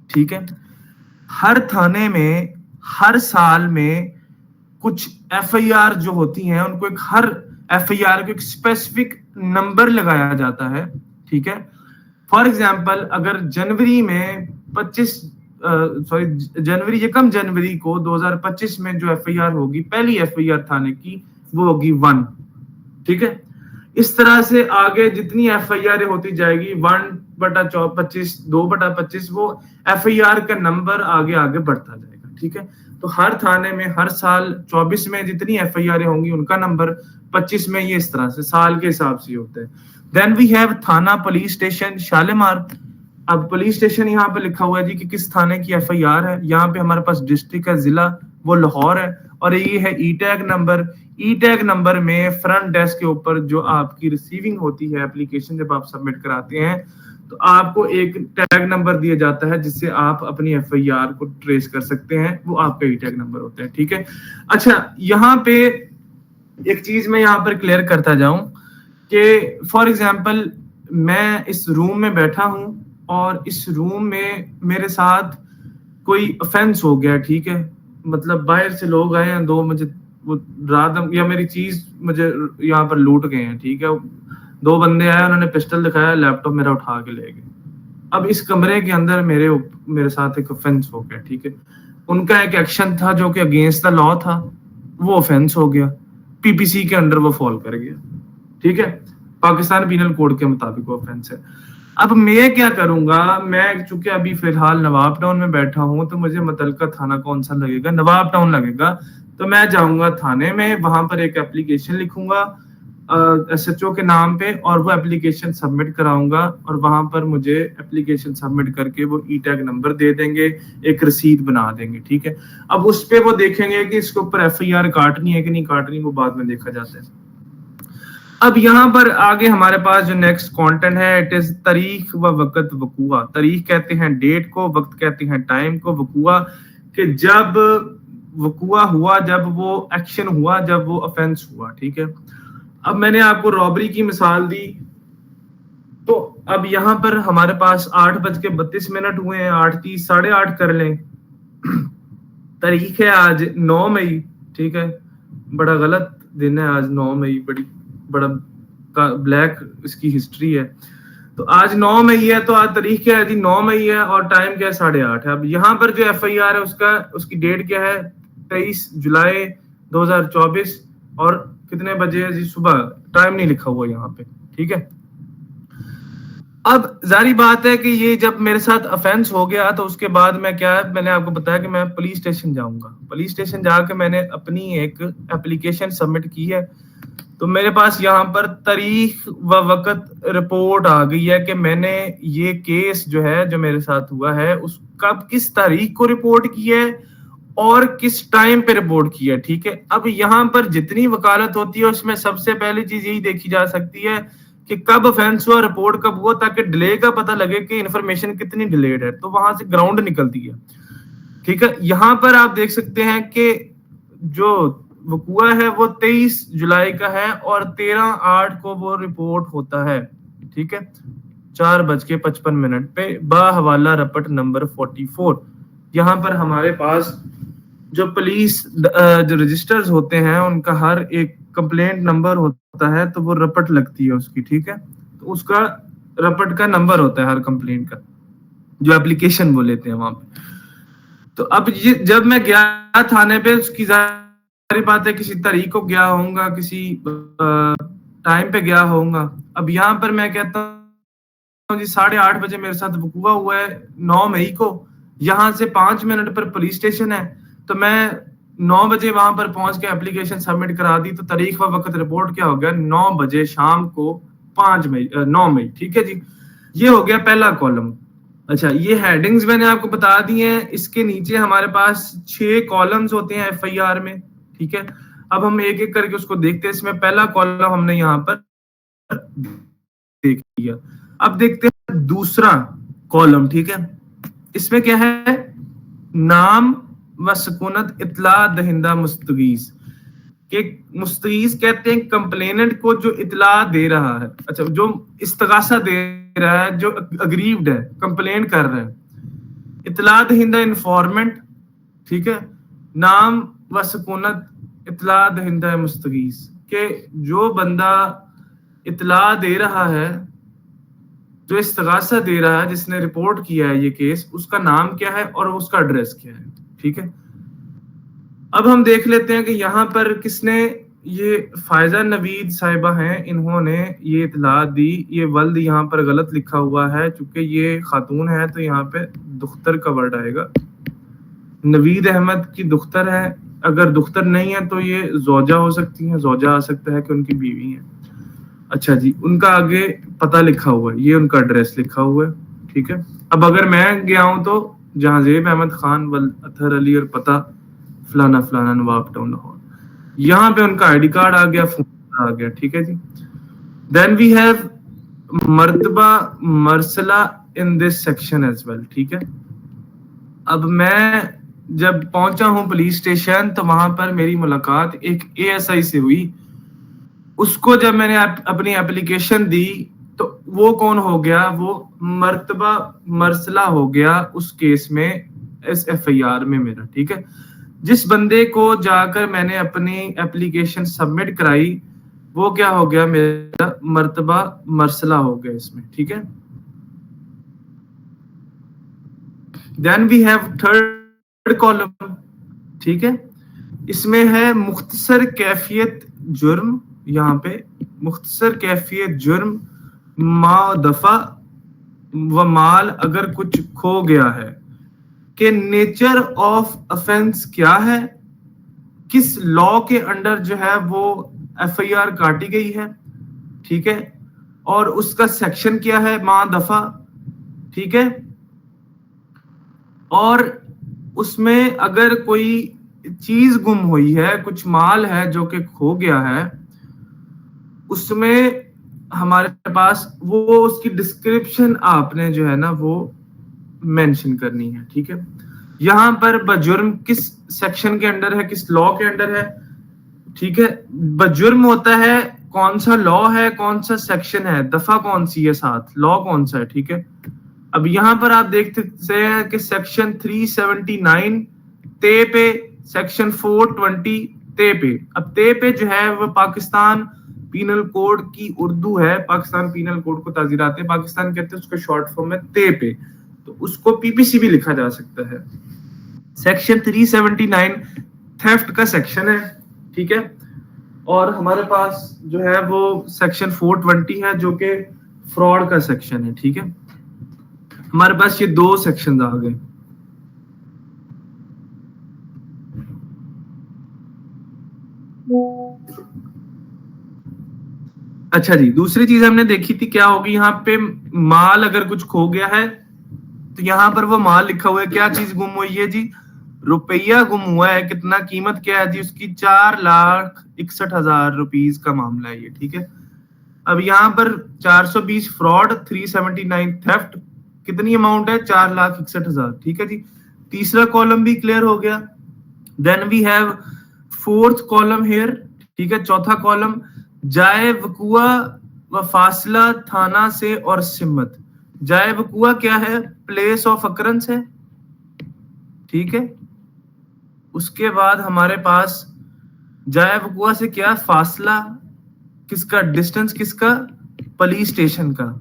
S2: ٹھیک ہے. ہر تھانے میں ہر سال میں کچھ ایف آئی آر جو ہوتی ہیں ان کو ایک ہر ایف آئی آر کو ایک اسپیسیفک نمبر لگایا جاتا ہے, ٹھیک ہے. فار ایگزامپل اگر جنوری میں 1 جنوری کو 2025 میں جو ایف آئی آر ہوگی, پہلی ایف آئی آر تھانے کی, وہ ہوگی 1, ٹھیک ہے. اس طرح سے آگے جتنی ایف آئی آر ہوتی جائے گی 1/25 2/25 وہ ایف آئی آر کا نمبر آگے آگے بڑھتا جائے گا, ٹھیک ہے. تو ہر تھانے میں ہر سال 24 میں جتنی ایف آئی آر ہوں گی ان کا نمبر 25 میں, یہ اس طرح سے سال کے حساب سے ہوتا ہے. دین وی ہیو تھانہ پولیس اسٹیشن شالیمار. اب پولیس اسٹیشن یہاں پہ لکھا ہوا ہے جی کہ کس تھانے کی ایف آئی آر ہے. یہاں پہ ہمارے پاس ڈسٹرکٹ ہے, ضلع وہ لاہور ہے, اور یہ ہے ای ٹیگ نمبر. ای ٹیگ نمبر میں فرنٹ ڈیسک کے اوپر جو آپ کی ریسیونگ ہوتی ہے اپلیکیشن جب آپ سبمٹ کراتے ہیں تو آپ کو ایک ٹیگ نمبر دیا جاتا ہے جس سے آپ اپنی ایف آئی آر کو ٹریس کر سکتے ہیں, وہ آپ کا ای ٹیگ نمبر ہوتا ہے, ٹھیک ہے. اچھا, یہاں پہ ایک چیز میں یہاں پر کلیئر کرتا جاؤں کہ فار ایگزامپل میں اس روم میں بیٹھا ہوں اور اس روم میں میرے ساتھ کوئی افینس ہو گیا, ٹھیک ہے. مطلب باہر سے لوگ آئے ہیں, دو مجھے رات یا میری چیز مجھے یہاں پر لوٹ گئے ہیں, ٹھیک ہے. 2 بندے آئے, انہوں نے پسٹل دکھایا, لیپ ٹاپ میرا اٹھا کے لے گئے. اب اس کمرے کے اندر میرے ساتھ ایک افینس ہو گیا, ٹھیک ہے. ان کا ایک ایکشن تھا جو کہ اگینسٹ دا لا تھا, وہ افینس ہو گیا, پی پی سی کے انڈر وہ فال کر گیا, ٹھیک ہے. پاکستان پینل کوڈ کے مطابق وہ افینس ہے. اب میں کیا کروں گا, میں چونکہ ابھی فی الحال نواب ٹاؤن میں بیٹھا ہوں تو مجھے متعلقہ تھانہ کون سا لگے گا, نواب ٹاؤن لگے گا. تو میں جاؤں گا تھانے میں, وہاں پر ایک اپلیکیشن لکھوں گا ایس ایچ او کے نام پہ, اور وہ اپلیکیشن سبمٹ کراؤں گا, اور وہاں پر مجھے اپلیکیشن سبمٹ کر کے وہ ای ٹیگ نمبر دے دیں گے, ایک رسید بنا دیں گے, ٹھیک ہے. اب اس پہ وہ دیکھیں گے کہ اس کے اوپر ایف آئی آر کاٹنی ہے کہ نہیں کاٹنی, وہ بعد میں دیکھا جاتا ہے. اب یہاں پر آگے ہمارے پاس جو نیکسٹ کانٹینٹ ہے, اٹ از تاریخ و وقت وقوع. تاریخ کہتے ہیں ڈیٹ کو, وقت کہتے ہیں ٹائم کو, وقوع کہ جب وقوع ہوا, جب وہ ایکشن ہوا, جب وہ افینس ہوا, ٹھیک ہے. اب میں نے آپ کو رابری کی مثال دی, تو اب یہاں پر ہمارے پاس 8:32 ہوئے ہیں, 8:30 8:30 کر لیں. تاریخ ہے آج 9 مئی, ٹھیک ہے. بڑا غلط دن ہے آج 9 مئی, بڑا بلیک اس کی ہسٹری ہے. تو آج 9 مئی ہے, تو آج تاریخ کیا ہے جی 9 مئی ہے, اور ٹائم کیا ہے 8:30 ہے. اب یہاں پر جو ایف آئی آر ہے اس کی ڈیٹ کیا ہے 23 جولائی 2024, اور کتنے بجے ہے جی صبح, ٹائم نہیں لکھا ہوا یہاں پہ, ٹھیک ہے. اب ظاہری بات ہے کہ یہ جب میرے ساتھ افینس ہو گیا تو اس کے بعد میں کیا ہے، میں نے آپ کو بتایا کہ میں پولیس اسٹیشن جاؤں گا. پولیس اسٹیشن جا کے میں نے اپنی ایک اپلیکیشن سبمٹ کی ہے. تو میرے پاس یہاں پر تاریخ و وقت رپورٹ آ گئی ہے کہ میں نے یہ کیس جو ہے جو میرے ساتھ ہوا ہے اس کب کس تاریخ کو رپورٹ کی ہے اور کس ٹائم پہ رپورٹ کی ہے. ٹھیک ہے. اب یہاں پر جتنی وکالت ہوتی ہے اس میں سب سے پہلی چیز یہی دیکھی جا سکتی ہے کہ کب افینس ہوا، رپورٹ کب ہوا، تاکہ ڈیلے کا پتہ لگے کہ انفارمیشن کتنی ڈیلیڈ ہے. تو وہاں سے گراؤنڈ نکلتی ہے. ٹھیک ہے. یہاں پر آپ دیکھ سکتے ہیں کہ جو وقوع ہے وہ 23 جولائی کا ہے اور 13/8 کو وہ رپورٹ ہوتا ہے. ٹھیک ہے. 4:55 پہ باحوالہ رپٹ نمبر 44. یہاں پر ہمارے پاس جو پولیس جو رجسٹرز ہوتے ہیں ان کا ہر ایک کمپلینٹ نمبر ہوتا ہے تو وہ رپٹ لگتی ہے اس کی. ٹھیک ہے. تو اس کا رپٹ کا نمبر ہوتا ہے ہر کمپلینٹ کا، جو اپلیکیشن وہ لیتے ہیں وہاں پہ. تو اب جب میں گیا تھانے پہ، اس کی ظاہری بات ہے کسی تاریخ کو گیا ہوں گا، کسی ٹائم پہ گیا ہوں گا. اب یہاں پر میں کہتا ہوں جی 8:30 بجے میرے ساتھ وقوع ہوا ہے 9 مئی کو. یہاں سے 5 منٹ پر پولیس اسٹیشن ہے. تو میں 9 بجے وہاں پر پہنچ کے اپلیکیشن سبمٹ کرا دی. تو تاریخ و وقت رپورٹ کیا ہو گیا 9 بجے شام کو 9 مئی. ٹھیک ہے جی. یہ ہو گیا پہلا کالم. اچھا، یہ ہیڈنگز میں نے آپ کو بتا دی ہیں. اس کے نیچے ہمارے پاس 6 کالمز ہوتے ہیں ایف آئی آر میں. ٹھیک ہے. اب ہم ایک ایک کر کے اس کو دیکھتے ہیں. اس میں پہلا کالم ہم نے یہاں پر دیکھ لیا. اب دیکھتے ہیں دوسرا کالم. ٹھیک ہے. اس میں کیا ہے؟ نام و سکونت اطلاع دہندہ مستغیث. کہ مستغیث کہتے ہیں کمپلیننٹ کو جو اطلاع دے رہا ہے، اچھا جو استغاثہ دے رہا ہے، جو اگریوڈ ہے، کمپلین کر رہا ہے. اطلاع دہندہ انفارمنٹ. ٹھیک ہے. نام و سکونت اطلاع دہندہ مستغیث. کہ جو بندہ اطلاع دے رہا ہے، جو استغاثہ دے رہا ہے، جس نے رپورٹ کیا ہے یہ کیس، اس کا نام کیا ہے اور اس کا ایڈریس کیا ہے. ٹھیک ہے. اب ہم دیکھ لیتے ہیں کہ یہاں پر کس نے، یہ فائزہ نوید صاحبہ ہیں، انہوں نے یہ اطلاع دی. یہ ولد یہاں پر غلط لکھا ہوا ہے، چونکہ یہ خاتون ہے تو یہاں پہ دختر کا ورڈ آئے گا. نوید احمد کی دختر ہے. اگر دختر نہیں ہے تو یہ زوجہ ہو سکتی ہیں، زوجہ آ سکتا ہے کہ ان کی بیوی ہیں. اچھا جی. ان کا آگے پتہ لکھا ہوا ہے، یہ ان کا ایڈریس لکھا ہوا ہے. ٹھیک ہے. اب اگر میں گیا ہوں تو جہانزیب احمد خان ولد اطہر علی اور پتہ فلانا فلانا نواب ٹاؤن لاہور. یہاں پہ ان کا آئی ڈی کارڈ آ گیا، فون آ گیا. ٹھیک ہے جی. دین وی ہیو مرتبہ مرسلہ ان دس سیکشن ایز ویل. ٹھیک ہے. اب میں جب پہنچا ہوں پولیس اسٹیشن تو وہاں پر میری ملاقات ایک اے ایس آئی سے ہوئی. اس کو جب میں نے اپنی اپلیکیشن دی تو وہ کون ہو گیا؟ وہ مرتبہ مرسلہ ہو گیا اس کیس میں، اس ایف آئی آر میں میرا. ٹھیک ہے. جس بندے کو جا کر میں نے اپنی اپلیکیشن سبمٹ کرائی وہ کیا ہو گیا؟ میرا مرتبہ مرسلہ ہو گیا اس میں. ٹھیک ہے. دین وی ہیو تھرڈ کالم. ٹھیک ہے. اس میں ہے مختصر کیفیت جرم. یہاں پہ مختصر کیفیت جرم ما دفع و مال اگر کچھ کھو گیا ہے. کہ نیچر آف افینس کیا ہے، کس لا کے انڈر جو ہے وہ ایف آئی آر کاٹی گئی ہے. ٹھیک ہے. اور اس کا سیکشن کیا ہے، ما دفع. ٹھیک ہے. اور اس میں اگر کوئی چیز گم ہوئی ہے، کچھ مال ہے جو کہ کھو گیا ہے، اس میں ہمارے پاس وہ اس کی ڈسکرپشن آپ نے جو ہے نا وہ مینشن کرنی ہے. ٹھیک ہے. یہاں پر بجرم کس سیکشن کے انڈر ہے، کس لا کے انڈر ہے. ٹھیک ہے. بجرم ہوتا ہے کون سا لا ہے، کون سا سیکشن ہے، دفعہ کون سی ہے، ساتھ لا کون سا ہے. ٹھیک ہے. اب یہاں پر آپ دیکھ سکتے ہیں کہ سیکشن 379 تے پہ، سیکشن 420 تے پہ. اب تے پہ جو ہے وہ پاکستان پینل کوڈ کی اردو ہے. پاکستان پینل کوڈ کو تعزیرات پاکستان کہتے ہیں، اس کا شارٹ فارم ہے تے پہ. تو اس کو پی پی سی بھی لکھا جا سکتا ہے. سیکشن 379 تھیفٹ کا سیکشن ہے. ٹھیک ہے. اور ہمارے پاس جو ہے وہ سیکشن 420 ہے جو کہ فراڈ کا سیکشن ہے. ٹھیک ہے, ہمارے پاس یہ دو سیکشن آ گئے. اچھا جی, دوسری چیز ہم نے دیکھی تھی کیا ہوگی, یہاں پہ مال اگر کچھ کھو گیا ہے تو یہاں پر وہ مال لکھا ہوا ہے, کیا چیز گم ہوئی ہے جی, روپیہ گم ہوا ہے. کتنا قیمت کیا ہے جی اس کی, 4,61,000 روپیز کا معاملہ ہے یہ. ٹھیک ہے, اب یہاں پر 420 فراڈ, 379 تھیفٹ, کتنی اماؤنٹ ہے, 4,61,000. ٹھیک ہے جی, تیسرا کالم بھی کلیئر ہو گیا. Then we have fourth column here. ٹھیک ہے, چوتھا کالم, جائے وقوع و فاصلہ تھانہ سے اور سمت. جائے وقوع کیا ہے, پلیس آف اکرنس ہے. ٹھیک ہے, اس کے بعد ہمارے پاس جائے وقوع سے کیا, فاصلہ کس کا, ڈسٹنس کس کا, پولیس اسٹیشن کا,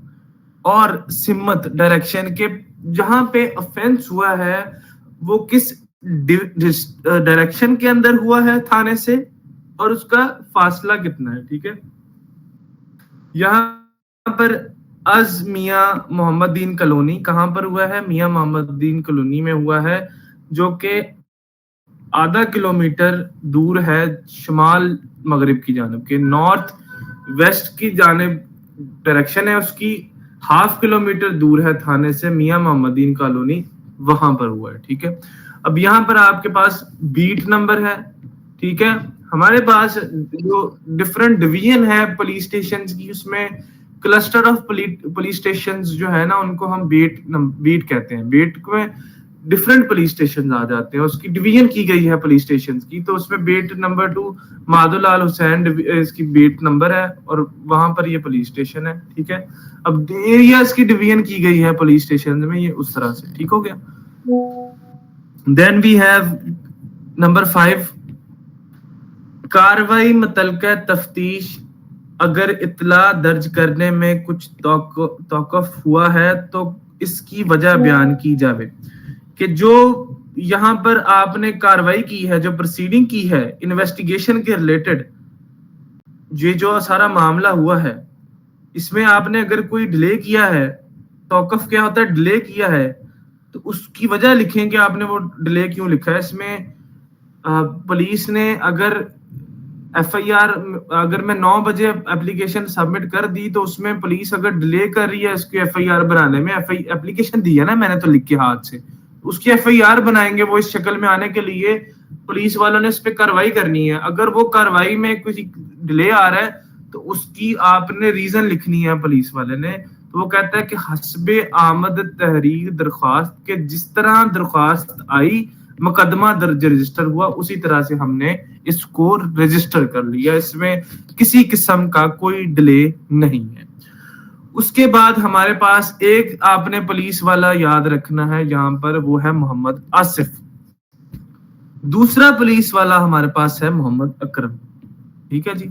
S2: اور سمت ڈائریکشن کے جہاں پہ افینس ہوا ہے وہ کس ڈائریکشن کے اندر ہوا ہے تھانے سے, اور اس کا فاصلہ کتنا ہے. ٹھیک ہے, یہاں پر از میاں محمد دین کالونی کہاں پر ہوا ہے, میاں محمد دین کالونی میں ہوا ہے, جو کہ آدھا کلومیٹر دور ہے شمال مغرب کی جانب کے, نارتھ ویسٹ کی جانب ڈائریکشن ہے اس کی, 0.5 کلومیٹر دور ہے تھانے سے, میاں محمد دین کالونی وہاں پر ہوا ہے. ٹھیک ہے, اب یہاں پر آپ کے پاس بیٹ نمبر ہے. ٹھیک ہے, ہمارے پاس جو ڈفرنٹ ڈویژن ہے پولیس اسٹیشن کی, اس میں کلسٹر آف پولیس اسٹیشن جو ہے نا ان کو ہم بیٹ کہتے ہیں. بیٹ میں ڈفرنٹ پولیس اسٹیشن آ جاتے ہیں, اس کی ڈویژن کی گئی ہے پولیس اسٹیشن کی, تو اس میں بیٹ نمبر 2 مادو لال حسین اس کی بیٹ نمبر ہے, اور وہاں پر یہ پولیس اسٹیشن ہے. ٹھیک ہے, اب ایریاز کی ڈویژن کی گئی ہے پولیس اسٹیشن میں, یہ اس طرح سے. ٹھیک ہو گیا. دین وی ہیو نمبر 5, کاروائی متعلقہ تفتیش, اگر اطلاع درج کرنے میں کچھ توقف ہوا ہے تو اس کی وجہ بیان کی جاوے. کہ جو یہاں پر آپ نے کاروائی کی ہے, جو پروسیڈنگ کی ہے انویسٹیگیشن کے ریلیٹڈ, یہ جو سارا معاملہ ہوا ہے اس میں آپ نے اگر کوئی ڈیلے کیا ہے, توقف کیا ہوتا ہے, ڈیلے کیا ہے, تو اس کی وجہ لکھیں کہ آپ نے وہ ڈیلے کیوں لکھا ہے. اس میں پولیس نے اگر ایف آئی آر, اگر میں 9 بجے اپلیکیشن سبمٹ کر دی تو اس میں پولیس اگر ڈیلے کر رہی ہے اس کی ایف آئی آر بنانے میں, اپلیکیشن دی ہے نا میں نے تو لکھ کے ہاتھ سے, اس کی ایف آئی آر بنائیں گے وہ اس شکل میں آنے کے لیے پولیس والوں نے اس پہ کاروائی کرنی ہے. اگر وہ کاروائی میں کچھ ڈیلے آ رہا ہے تو اس کی آپ نے ریزن لکھنی ہے پولیس والے نے. تو وہ کہتا ہے کہ حسب آمد تحریر درخواست, کے جس طرح درخواست آئی مقدمہ درج رجسٹر ہوا اسی طرح سے ہم نے اس کو رجسٹر کر لیا, اس میں کسی قسم کا کوئی ڈیلے نہیں ہے. اس کے بعد ہمارے پاس ایک آپ نے پولیس والا یاد رکھنا ہے یہاں پر, وہ ہے محمد آصف. دوسرا پولیس والا ہمارے پاس ہے محمد اکرم. ٹھیک ہے جی,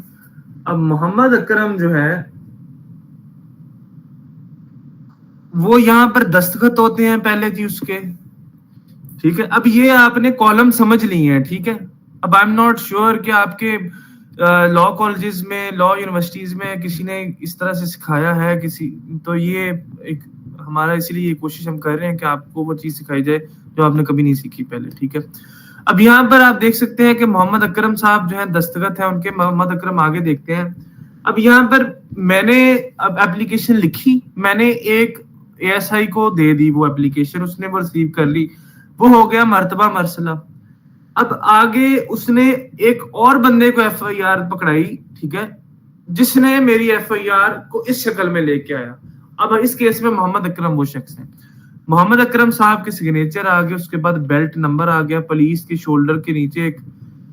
S2: اب محمد اکرم جو ہے وہ یہاں پر دستخط ہوتے ہیں پہلے جی اس کے. ٹھیک ہے, اب یہ آپ نے کالم سمجھ لی ہیں. ٹھیک ہے, اب آئی ایم ناٹ شیور کہ آپ کے لا کالجز میں, لا یونیورسٹیز میں کسی نے اس طرح سے سکھایا ہے کسی, تو یہ ایک ہمارا اسی لیے یہ کوشش ہم کر رہے ہیں کہ آپ کو وہ چیز سکھائی جائے جو آپ نے کبھی نہیں سیکھی پہلے. ٹھیک ہے, اب یہاں پر آپ دیکھ سکتے ہیں کہ محمد اکرم صاحب جو ہیں دستخط ہیں ان کے, محمد اکرم آگے دیکھتے ہیں. اب یہاں پر میں نے اب اپلیکیشن لکھی, میں نے ایک اے ایس آئی کو دے دی وہ اپلیکیشن, اس نے وہ ریسیو کر لی, وہ ہو گیا مرتبہ مرسلہ. اب آگے اس نے ایک اور بندے کو ایف آئی آر پکڑائی. ٹھیک ہے, جس نے میری ایف آئی آر کو اس شکل میں لے کے آیا. اب اس کیس میں محمد اکرم وہ شخص ہیں. محمد اکرم صاحب کے سگنیچر آ گئے, اس کے بعد بیلٹ نمبر آ گیا. پولیس کے شولڈر کے نیچے ایک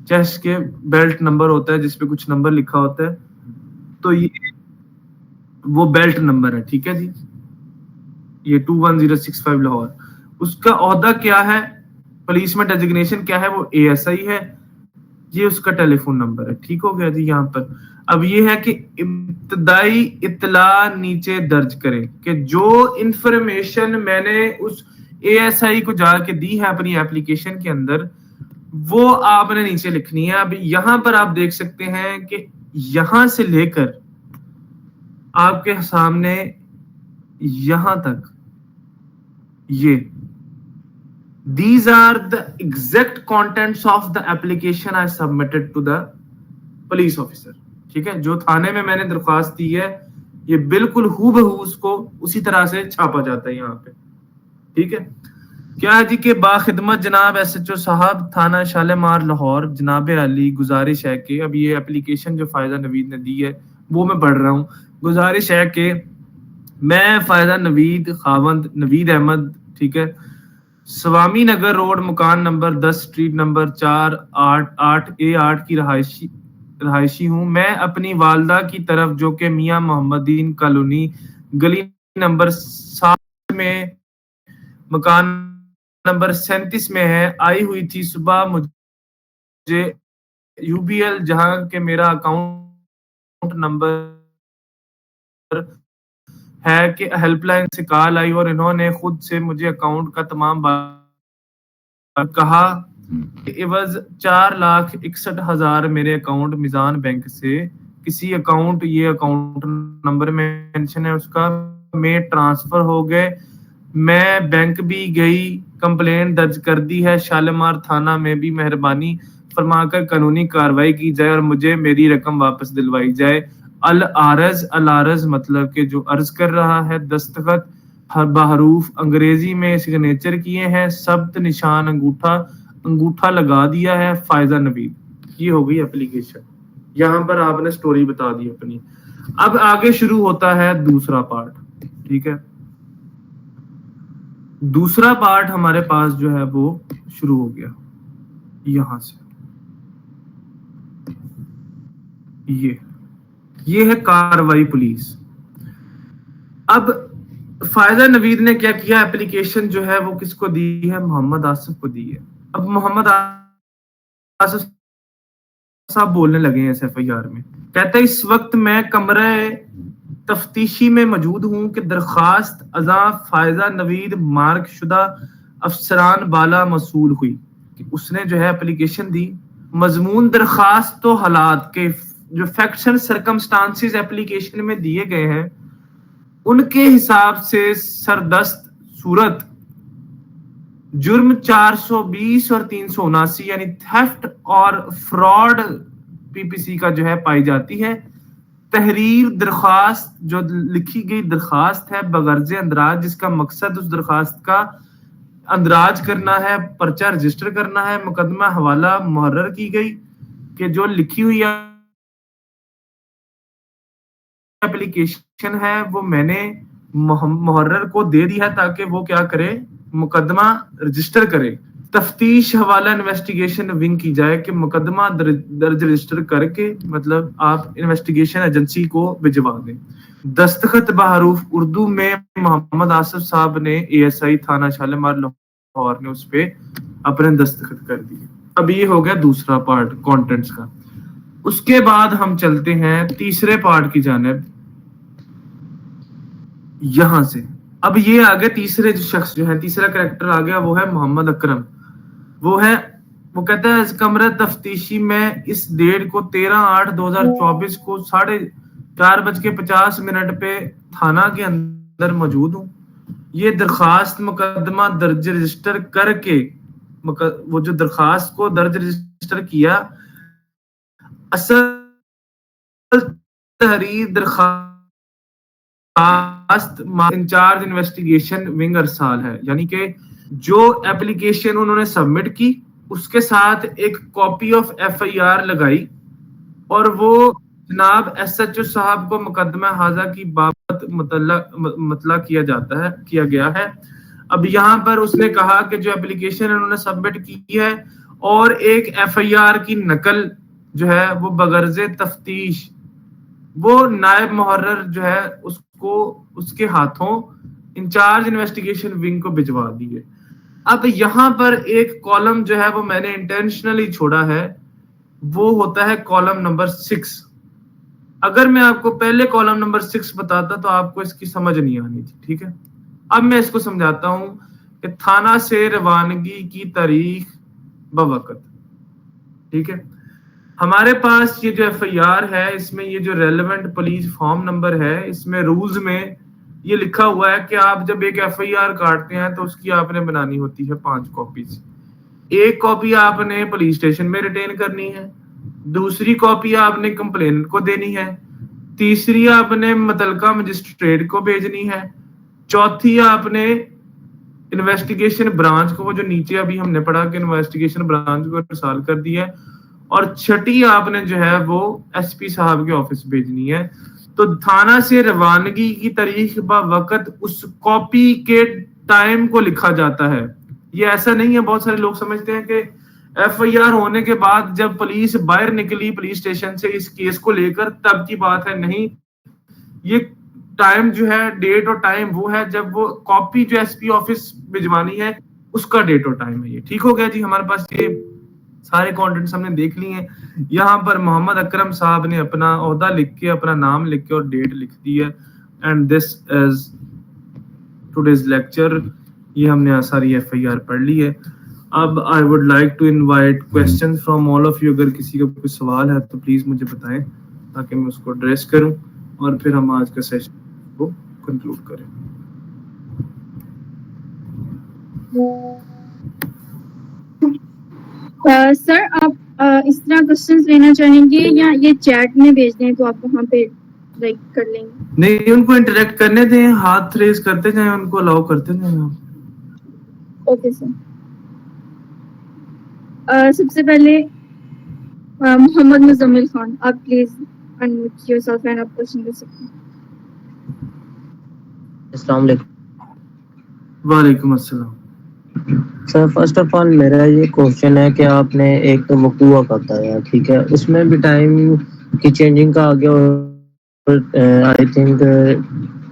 S2: چیسٹ کے بیلٹ نمبر ہوتا ہے جس پہ کچھ نمبر لکھا ہوتا ہے, تو یہ وہ بیلٹ نمبر ہے. ٹھیک ہے جی, یہ 21065 لاہور. اس کا عہدہ کیا ہے پولیس میں, ڈیزگنیشن کیا ہے, وہ اے ایس آئی ہے. یہ اس کا ٹیلی فون نمبر ہے. ٹھیک ہو گیا جی. یہاں پر اب یہ ہے کہ ابتدائی اطلاع نیچے درج کریں کہ جو انفارمیشن میں نے اس اے ایس آئی کو جا کے دی ہے اپنی ایپلیکیشن کے اندر, وہ آپ نے نیچے لکھنی ہے. اب یہاں پر آپ دیکھ سکتے ہیں کہ یہاں سے لے کر آپ کے سامنے یہاں تک یہ these are the exact contents of the application I submitted to the police officer. ٹھیک ہے, جو تھانے میں نے درخواست دی ہے یہ بالکل ہو بہو اس کو اسی طرح سے چھاپا جاتا ہے یہاں پہ. ٹھیک ہے, کیا ہے جی کہ باخدمت جناب ایس ایچ او صاحب تھانہ شالیمار لاہور, جناب علی گزارش ہے کہ اب یہ اپلیکیشن جو فائزہ نوید نے دی ہے وہ میں پڑھ رہا ہوں. گزارش ہے کہ میں فائزہ نوید خاوند نوید احمد, ٹھیک ہے, سوامی نگر روڈ مکان نمبر 10 اسٹریٹ نمبر 488A8 کی رہائشی ہوں. میں اپنی والدہ کی طرف جو کہ میاں محمد دین کالونی گلی نمبر 7 میں مکان نمبر 37 میں ہے آئی ہوئی تھی. صبح مجھے UBL جہاں کہ میرا اکاؤنٹ نمبر ہے کہ ہیلپ لائن سے کال آئی اور انہوں نے خود سے مجھے اکاؤنٹ کا تمام کہا کہ عوض 4,61,000 میرے اکاؤنٹ میزان بینک سے کسی اکاؤنٹ, یہ اکاؤنٹ نمبر مینشن ہے اس کا, میں ٹرانسفر ہو گئے. میں بینک بھی گئی, کمپلین درج کر دی ہے. شالیمار تھانہ میں بھی مہربانی فرما کر قانونی کارروائی کی جائے اور مجھے میری رقم واپس دلوائی جائے. العرض مطلب کہ جو عرض کر رہا ہے, دستخط بحروف انگریزی میں سگنیچر کیے ہیں, ثبت نشان انگوٹھا لگا دیا ہے فائزہ نوید. یہ ہو گئی اپلیکیشن. یہاں پر آپ نے سٹوری بتا دی اپنی. اب آگے شروع ہوتا ہے دوسرا پارٹ. ٹھیک ہے, دوسرا پارٹ ہمارے پاس جو ہے وہ شروع ہو گیا یہاں سے. یہ ہے کارروائی پولیس. اب فائزہ نوید نے کیا کیا, اپلیکیشن جو ہے وہ کس کو دی ہے, محمد آصف کو دی ہے. اب محمد آصف صاحب بولنے لگے ہیں SFIR میں, کہتا ہے اس وقت میں کمرہ تفتیشی میں موجود ہوں کہ درخواست ازاں فائزہ نوید مارک شدہ افسران بالا موصول ہوئی کہ اس نے جو ہے اپلیکیشن دی. مضمون درخواست تو حالات کے جو فیکٹس اینڈ سرکمسٹانسز اپلیکیشن میں دیے گئے ہیں ان کے حساب سے سردست صورت جرم 420 اور 379 یعنی تھیفٹ اور فراڈ PPC کا جو ہے پائی جاتی ہے. تحریر درخواست جو لکھی گئی درخواست ہے بغرض اندراج, جس کا مقصد اس درخواست کا اندراج کرنا ہے, پرچہ رجسٹر کرنا ہے. مقدمہ حوالہ محرر کی گئی کہ جو لکھی ہوئی اپلیکیشن ہے وہ میں نے محرر کو دے دیا ہے تاکہ وہ کیا کرے, مقدمہ رجسٹر کرے. تفتیش حوالہ انویسٹیگیشن ونگ کی جائے کہ مقدمہ درج رجسٹر کر کے مطلب آپ انویسٹیگیشن ایجنسی کو بھجوا دیں. دستخط بحروف اردو میں محمد آصف صاحب نے ASI تھانہ شالیمار لاہور نے اس پہ اپنے دستخط کر دیے. اب یہ ہو گیا دوسرا پارٹ کانٹینٹس کا. اس کے بعد ہم چلتے ہیں تیسرے پارٹ کی جانب. یہاں سے اب یہ آگے تیسرے شخص جو ہے, تیسرا کریکٹر آ گیا, وہ ہے محمد اکرم. وہ کہتا ہے اس کمرہ تفتیشی میں اس ڈیٹ کو 13/8/2024 کو 4:50 پہ تھانہ کے اندر موجود ہوں. یہ درخواست مقدمہ درج رجسٹر کر کے وہ جو درخواست کو درج رجسٹر کیا, اصل تحریر درخواست انچارج انویسٹیگیشن ونگ ارسال ہے, یعنی کہ جو اپلیکیشن انہوں نے سبمٹ کی اس کے ساتھ ایک کاپی آف FIR لگائی اور وہ جناب SHO صاحب کو مقدمہ حاضہ کی بابت مطلع کیا گیا ہے. اب یہاں پر اس نے کہا کہ جو اپلیکیشن انہوں نے سبمٹ کی ہے اور ایک FIR کی نقل جو ہے وہ بغرض تفتیش وہ نائب محرر جو ہے اس کو اس کے ہاتھوں انچارج انویسٹیگیشن ونگ کو بھجوا دیے. اب یہاں پر ایک کالم جو ہے وہ میں نے انٹینشنلی چھوڑا ہے, وہ ہوتا ہے کالم نمبر 6. اگر میں آپ کو پہلے کالم نمبر 6 بتاتا تو آپ کو اس کی سمجھ نہیں آنی تھی. ٹھیک ہے, اب میں اس کو سمجھاتا ہوں کہ تھانہ سے روانگی کی تاریخ بوقت ٹھیک ہے. ہمارے پاس یہ جو ایف آئی آر ہے اس میں یہ جو ریلیونٹ پولیس فارم نمبر ہے اس میں رولز میں یہ لکھا ہوا ہے کہ آپ جب ایک ایف آئی آر کاٹتے ہیں تو اس کی آپ نے بنانی ہوتی ہے 5 کاپیز. ایک کاپی آپ نے پولیس اسٹیشن میں ریٹین کرنی ہے, دوسری کاپی آپ نے کمپلینٹ کو دینی ہے, تیسری آپ نے متعلقہ مجسٹریٹ کو بھیجنی ہے, چوتھی آپ نے انویسٹیگیشن برانچ کو, وہ جو نیچے ابھی ہم نے پڑھا کہ انویسٹیگیشن برانچ کو ارسال کر دی ہے, اور چھٹی آپ نے جو ہے وہ ایس پی صاحب کے آفس بھیجنی ہے. تو تھانہ سے روانگی کی تاریخ وقت اس کاپی کے ٹائم کو لکھا جاتا ہے. یہ ایسا نہیں ہے, بہت سارے لوگ سمجھتے ہیں کہ ایف آئی آر ہونے کے بعد جب پولیس باہر نکلی پولیس اسٹیشن سے اس کیس کو لے کر تب کی بات ہے. نہیں, یہ ٹائم جو ہے, ڈیٹ اور ٹائم وہ ہے جب وہ کاپی جو ایس پی آفس بھجوانی ہے اس کا ڈیٹ اور ٹائم ہے. یہ ٹھیک ہو گیا جی. ہمارے پاس یہ سارے کانٹینٹس ہم نے دیکھ لی ہیں. یہاں پر محمد اکرم صاحب نے اپنا عہدہ لکھ کے, اپنا نام لکھ کے اور ڈیٹ لکھ دی ہے. And this is today's lecture. یہ ہم نے ساری ایف آئی آر پڑھ لی ہے. اب I would like to invite question from all of you. اگر کسی کا کوئی سوال ہے تو پلیز مجھے بتائیں تاکہ میں اس کو ایڈریس کروں اور پھر ہم آج کا سیشن کو کنکلوڈ کریں.
S1: سر آپ اس طرح کوشچنس لینا چاہیں گے یا یہ چیٹ میں بھیج دیں تو آپ وہاں پہ لائک کر لیں گے؟
S2: نہیں, ان کو انٹریکٹ کرنے دیں, ہاتھ ریز کرتے جائیں, ان کو الاؤ کرتے جائیں آپ.
S1: Okay sir. سب سے پہلے محمد مزمل خان, آپ please unmute your self and آپ کوشچن کر سکتے ہیں.
S3: السلام علیکم
S2: وعلیکم السلام.
S3: سر. فرسٹ آف آل میرا یہ کوشچن ہے کہ آپ نے ایک تو وقوع کا بتایا, ٹھیک ہے, اس میں بھی ٹائم کی چینجنگ کا آگے, اور آئی تھنک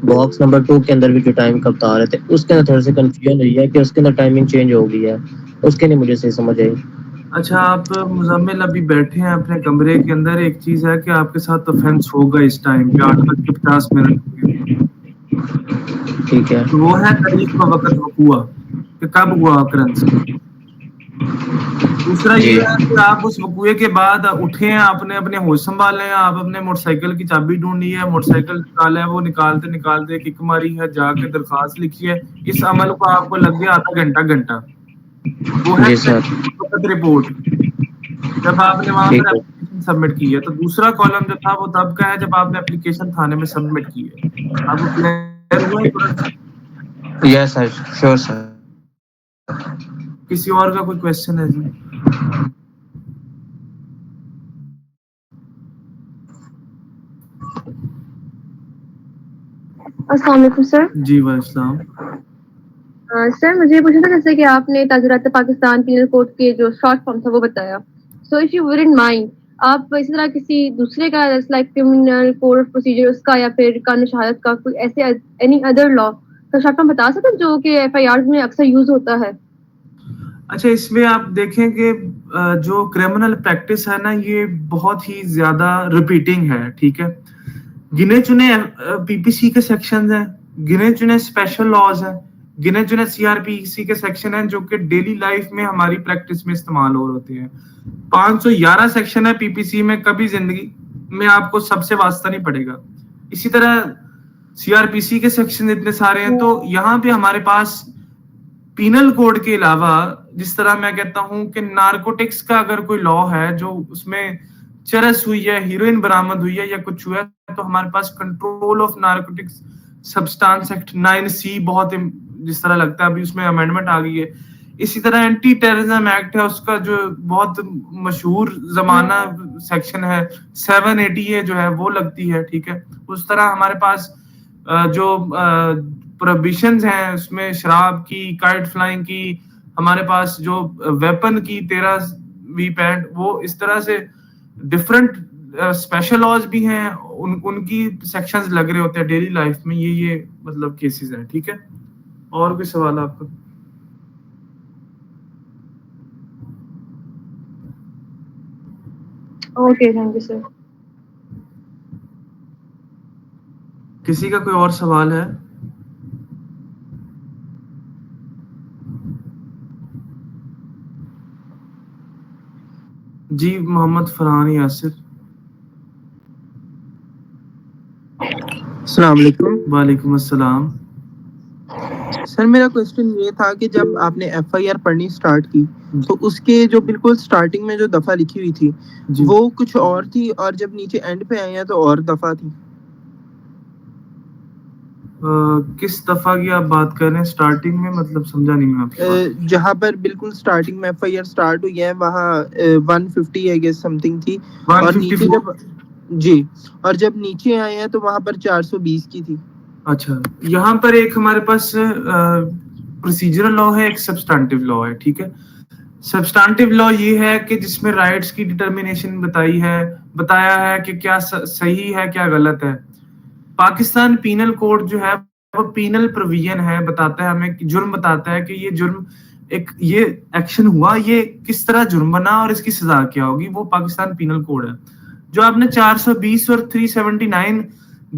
S3: باکس نمبر 2 کے اندر بھی جو ٹائم کا بتا رہے تھے اس کے اندر تھوڑا سا کنفیوژن ہوئی ہے کہ اس کے اندر ٹائمنگ چینج ہو گئی ہے, اس کے لیے مجھے صحیح سمجھ آئی.
S2: اچھا, آپ مزمل ابھی بیٹھے ہیں اپنے کمرے کے اندر. ایک چیز ہے کہ آپ کے ساتھ offense ہوگا اس ٹائم پہ 8:50 ہوئے,
S3: ٹھیک ہے.
S2: تو وہ ہے تاریخ و وقت وقوع کہ کب ہوا occurrence. دوسرا
S3: جی
S2: یہ ہے کہ آپ اس وقوعے کے بعد اٹھے ہیں, آپ نے اپنے ہوش سنبھالے ہیں, آپ اپنے موٹر سائیکل کی چابی ڈھونڈی ہے, موٹر سائیکل نکالا ہے, وہ نکالتے نکالتے کک ماری ہے, جا کے درخواست لکھی ہے. اس عمل کو آپ کو لگ گیا آدھا گھنٹہ. وہ ہے
S3: جی سر.
S2: وقت رپورٹ جب آپ نے وہاں پر
S3: ٹھیک ہے.
S2: اپلیکیشن سبمٹ کی ہے. تو دوسرا کالم جو تھا وہ تب کا ہے جب آپ نے اپلیکیشن تھانے میں سبمٹ کی ہے. آپ کو کلیئر ہوا ہے تھوڑا سا؟
S3: یس سر, شیور سر.
S2: کسی اور کا کوئی کوشچن ہے جی؟
S4: السلام علیکم سر.
S2: جی وعلیکم السلام.
S4: سر مجھے یہ پوچھنا تھا جیسے کہ آپ نے تعزیرات پاکستان پینل کوڈ کے جو شارٹ فارم تھا وہ بتایا. So if you wouldn't mind, آپ اسی طرح کسی دوسرے کا like criminal code of procedure اس کا یا پھر قانون شہادت کا کوئی ایسے اینی ادر لا کا شارٹ فارم بتا سکتے جو کہ ایف آئی آر میں اکثر یوز ہوتا ہے؟
S2: اچھا, اس میں آپ دیکھیں کہ جو کرمنل پریکٹس ہے نا یہ بہت ہی زیادہ ریپیٹنگ ہے. ٹھیک ہے, گنے چنے پی پی سی کے سیکشنز ہیں, گنے چنے اسپیشل لاز ہیں, گنے چنے سی آر پی سی کے سیکشن ہیں جو کہ ڈیلی لائف میں ہماری پریکٹس میں استعمال ہو ہوتے ہیں. 511 سیکشن ہے پی پی سی میں, کبھی زندگی میں آپ کو سب سے واسطہ نہیں پڑے گا. اسی طرح سی آر پی سی کے سیکشن اتنے سارے ہیں. تو یہاں پہ ہمارے پاس پینل کوڈ کے علاوہ, جس طرح میں کہتا ہوں کہ نارکوٹکس کا اگر کوئی لا ہے جو اس میں چرس ہوئی ہے, ہیروئن برآمد ہوئی ہے یا کچھ ہوا ہے, تو ہمارے پاس control of narcotics substance act 9C بہت جس طرح لگتا ہے ابھی اس میں امینڈمنٹ آ گئی ہے. اسی طرح اینٹی ٹیررزم ایکٹ ہے, اس کا جو بہت مشہور زمانہ سیکشن ہے 780 جو ہے وہ لگتی ہے. ٹھیک ہے, اس طرح ہمارے پاس جو پروہیبیشنز ہیں اس میں شراب کی, کائٹ فلائنگ کی, ہمارے پاس جو ویپن کی 13(و) وہ اس طرح سے ڈفرنٹ اسپیشل لاز بھی ہیں, ان کی سیکشنز لگ رہے ہوتے ہیں ڈیلی لائف میں. یہ مطلب کیسز ہیں. ٹھیک ہے, اور کوئی سوال آپ کا؟
S4: Okay, thank you sir.
S2: کسی کا کوئی اور سوال ہے؟ جی محمد فرحان یاسر.
S5: السلام علیکم.
S2: وعلیکم السلام.
S5: سر میرا کوشچن یہ تھا کہ جب آپ نے ایف آئی آر پڑھنی سٹارٹ کی تو اس کے جو بالکل سٹارٹنگ میں جو دفعہ لکھی ہوئی تھی
S2: جی
S5: وہ کچھ اور تھی اور جب نیچے اینڈ پہ آئی ہیں تو اور دفعہ تھی.
S2: کس دفعہ کی آپ بات کر رہے ہیں؟ سٹارٹنگ میں مطلب سمجھا نہیں میں آپ کی بات.
S5: جہاں پر بالکل سٹارٹنگ میں ایف آئی آر سٹارٹ ہوئی ہے وہاں 150 آئی گیس سم تھنگ تھی اور نیچے
S2: 154.
S5: جب جی اور جب نیچے آئے ہیں تو وہاں پر 420 کی تھی.
S2: اچھا یہاں پر ایک ہمارے پاس پروسیجرل لا ہے, ایک سبسٹانٹیو لا ہے. ٹھیک ہے, سبسٹانٹیو لا یہ ہے کہ جس میں رائٹس کی ڈٹرمینیشن بتایا ہے کہ کیا صحیح ہے کیا غلط ہے. پاکستان پینل کوڈ جو ہے وہ پینل پروویژن ہے, بتاتا ہے ہمیں جرم, بتاتا ہے کہ یہ جرم یہ ایکشن ہوا, یہ کس طرح جرم بنا اور اس کی سزا کیا ہوگی. وہ پاکستان پینل کوڈ ہے. جو آپ نے 420 اور 379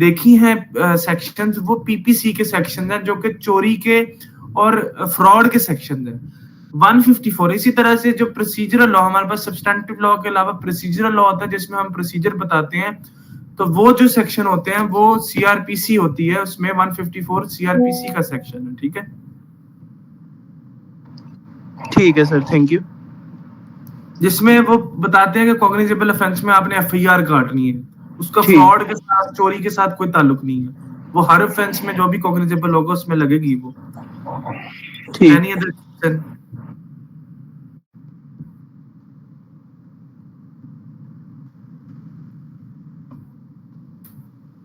S2: دیکھی ہیں سیکشنز, وہ پی پی سی کے سیکشن ہیں جو کہ چوری کے اور فراڈ کے سیکشن ہیں. 154 اسی طرح سے جو پروسیجرل لا, ہمارے پاس سبسٹانٹیو لا کے علاوہ پروسیجرل لا ہوتا ہے جس میں ہم پروسیجر بتاتے ہیں. تو وہ جو سیکشن ہوتے ہیں وہ سی آر پی سی ہوتی ہے, اس میں 154 سی آر پی سی کا سیکشن ہے. ٹھیک ہے,
S5: ٹھیک ہے سر, تھینک یو.
S2: جس میں وہ بتاتے ہیں کہ کوگنیزیبل افینس میں آپ نے ایف آئی آر کاٹنی ہے, اس کا
S5: ٹھیک
S2: فراڈ کے ساتھ چوری کے ساتھ کوئی تعلق نہیں ہے. وہ ہر افینس میں جو بھی کوگنیزیبل ہوگا اس میں لگے گی. وہ
S5: ٹھیک.
S2: Any other question?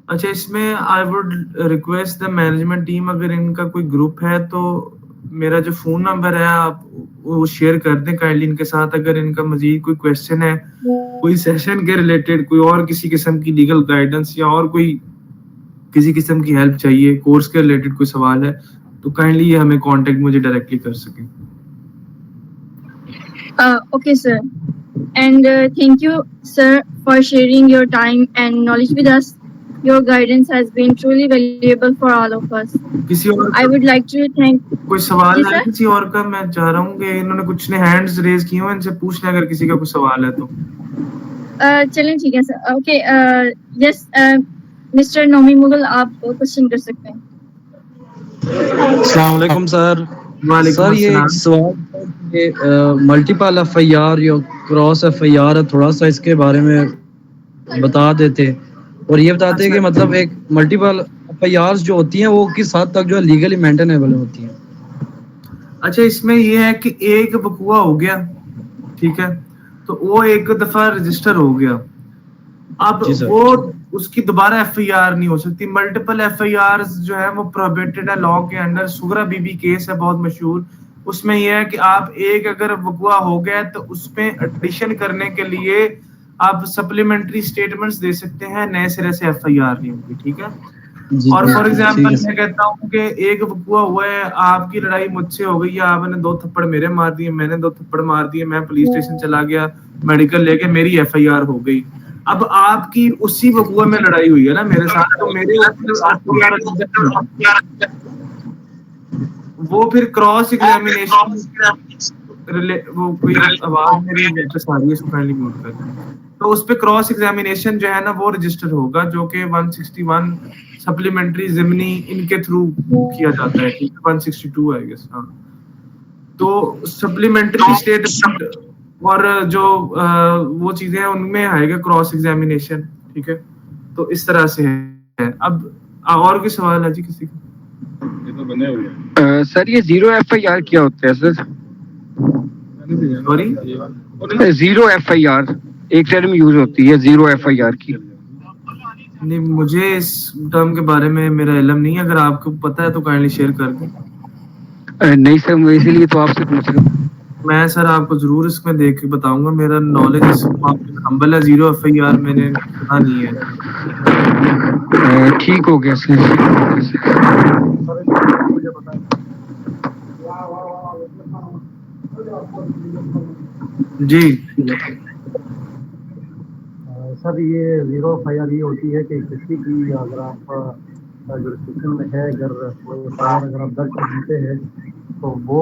S2: اچھا, اس میں I would request the management team, اگر ان کا کوئی گروپ ہے تو میرا جو فون نمبر ہے آپ وہ شیئر کر دیں کائنڈلی ان کے ساتھ. اگر ان کا مزید کوئی کویشچن ہے, کوئی سیشن کے ریلیٹڈ, کوئی اور کسی قسم کی لیگل گائیڈنس یا اور کوئی کسی قسم کی ہیلپ چاہیے, کورس کے ریلیٹڈ کوئی سوال ہے, تو کائنڈلی یہ ہمیں کانٹیکٹ مجھے ڈائریکٹلی کر سکیں.
S1: Okay, sir. And thank you, sir, for sharing your time and knowledge with us. Your guidance has been truly valuable for all of us.
S2: کسی اور
S1: I would like to thank.
S2: کوئی سوال
S1: جی
S2: ہے
S1: سر,
S2: کسی اور کا؟ میں چاہ رہا ہوں کہ انہوں نے کچھ نے ہینڈز ریز کیے ہیں, ان سے پوچھ لیں اگر کسی کا کوئی سوال ہے تو.
S1: چلیں ٹھیک ہے سر. اوکے, یس مسٹر نومی مغل, آپ کوشچن کر سکتے ہیں.
S6: السلام علیکم سر.
S2: وعلیکم
S6: سر یہ ایک
S2: السلام.
S6: سوال, ملٹیپل ایف آئی آر یا کراس ایف آئی آر ہے, تھوڑا سا اس کے بارے میں بتا دیتے, اور یہ بتاتے کہ مطلب ایک ملٹیپل ایف آئی آر جو ہوتی ہیں وہ کس حد تک جو ہے لیگلی مینٹینیبل ہوتی ہیں.
S2: اچھا, اس میں یہ ہے کہ ایک وقوع ہو گیا, ٹھیک ہے, تو وہ ایک دفعہ رجسٹر ہو گیا, اب
S6: جی سر.
S2: وہ اس کی دوبارہ ایف آئی آر نہیں ہو سکتی. ملٹیپل ایف آئی آر جو ہے وہ پروہیبٹڈ ہے لا کے under. Sughra be be case ہے بہت مشہور, اس میں یہ ہے کہ آپ ایک اگر وقوع ہو گیا تو اس میں ایڈیشن کرنے کے لیے آپ سپلیمنٹری اسٹیٹمنٹس دے سکتے ہیں, نئے سرے سے ایف آئی آر نہیں ہوگی. ٹھیک ہے,
S6: جی
S2: اور
S6: جی
S2: فار
S6: ٹھیک
S2: ایگزامپل
S6: ہے
S2: میں
S6: سر.
S2: کہتا ہوں کہ ایک وقوع ہوا ہے, آپ کی لڑائی مجھ سے ہو گئی ہے, آپ نے 2 تھپڑ میرے مار دیے, میں نے 2 تھپڑ مار دیے, میں پولیس اسٹیشن چلا گیا, میڈیکل لے کے, میری ایف آئی آر ہو گئی. اب آپ کی اسی وقوع میں لڑائی ہوئی ہے نا میرے ساتھ, تو میرے اوپر ایف آئی آر, وہ پھر کراس ایگزامینیشن, وہ کوئی آواز میری واپس آ رہی ہے, اس کو کائنڈلی میوٹ کر دیں. تو اس پہ کراس ایگزامینیشن جو ہے نا وہ رجسٹر ہوگا, جو کہ 161 سپلیمنٹری ضمنی ان کے تھرو کیا جاتا ہے. ٹھیک ہے, 162 ہے گیس. ہاں, تو سپلیمنٹری اسٹیٹمنٹ اور جو وہ چیزیں ہیں ان میں آئے گا کراس ایگزامینیشن. ٹھیک ہے, تو اس طرح سے ہے. اب اور کوئی سوال ہے جی کسی کا؟
S7: سر یہ زیرو ایف آئی آر کیا ہوتا ہے sir?
S2: Sorry,
S7: zero F I R ایک ٹرم یوز ہوتی ہے زیرو ایف آئی آر کی.
S2: نہیں مجھے اس ٹرم کے بارے میں میرا علم نہیں ہے, اگر آپ کو پتہ ہے تو کائنڈلی شیئر کر دیں.
S7: نہیں سر, میں اسی لیے تو آپ سے پوچھ رہا ہوں.
S2: میں سر آپ کو ضرور اس میں دیکھ کے بتاؤں گا, میرا نالج اس معاملے میں ہمبل ہے. زیرو ایف آئی آر میں نے سنا نہیں ہے.
S7: ٹھیک ہو گیا سر.
S2: جی
S6: سر یہ زیرو ایف آئی آر یہ ہوتی ہے کہ کسی کی اگر آپ جورسڈکشن میں ہے, اگر کوئی ایف آئی آر اگر آپ درج کرتے ہیں
S8: تو وہ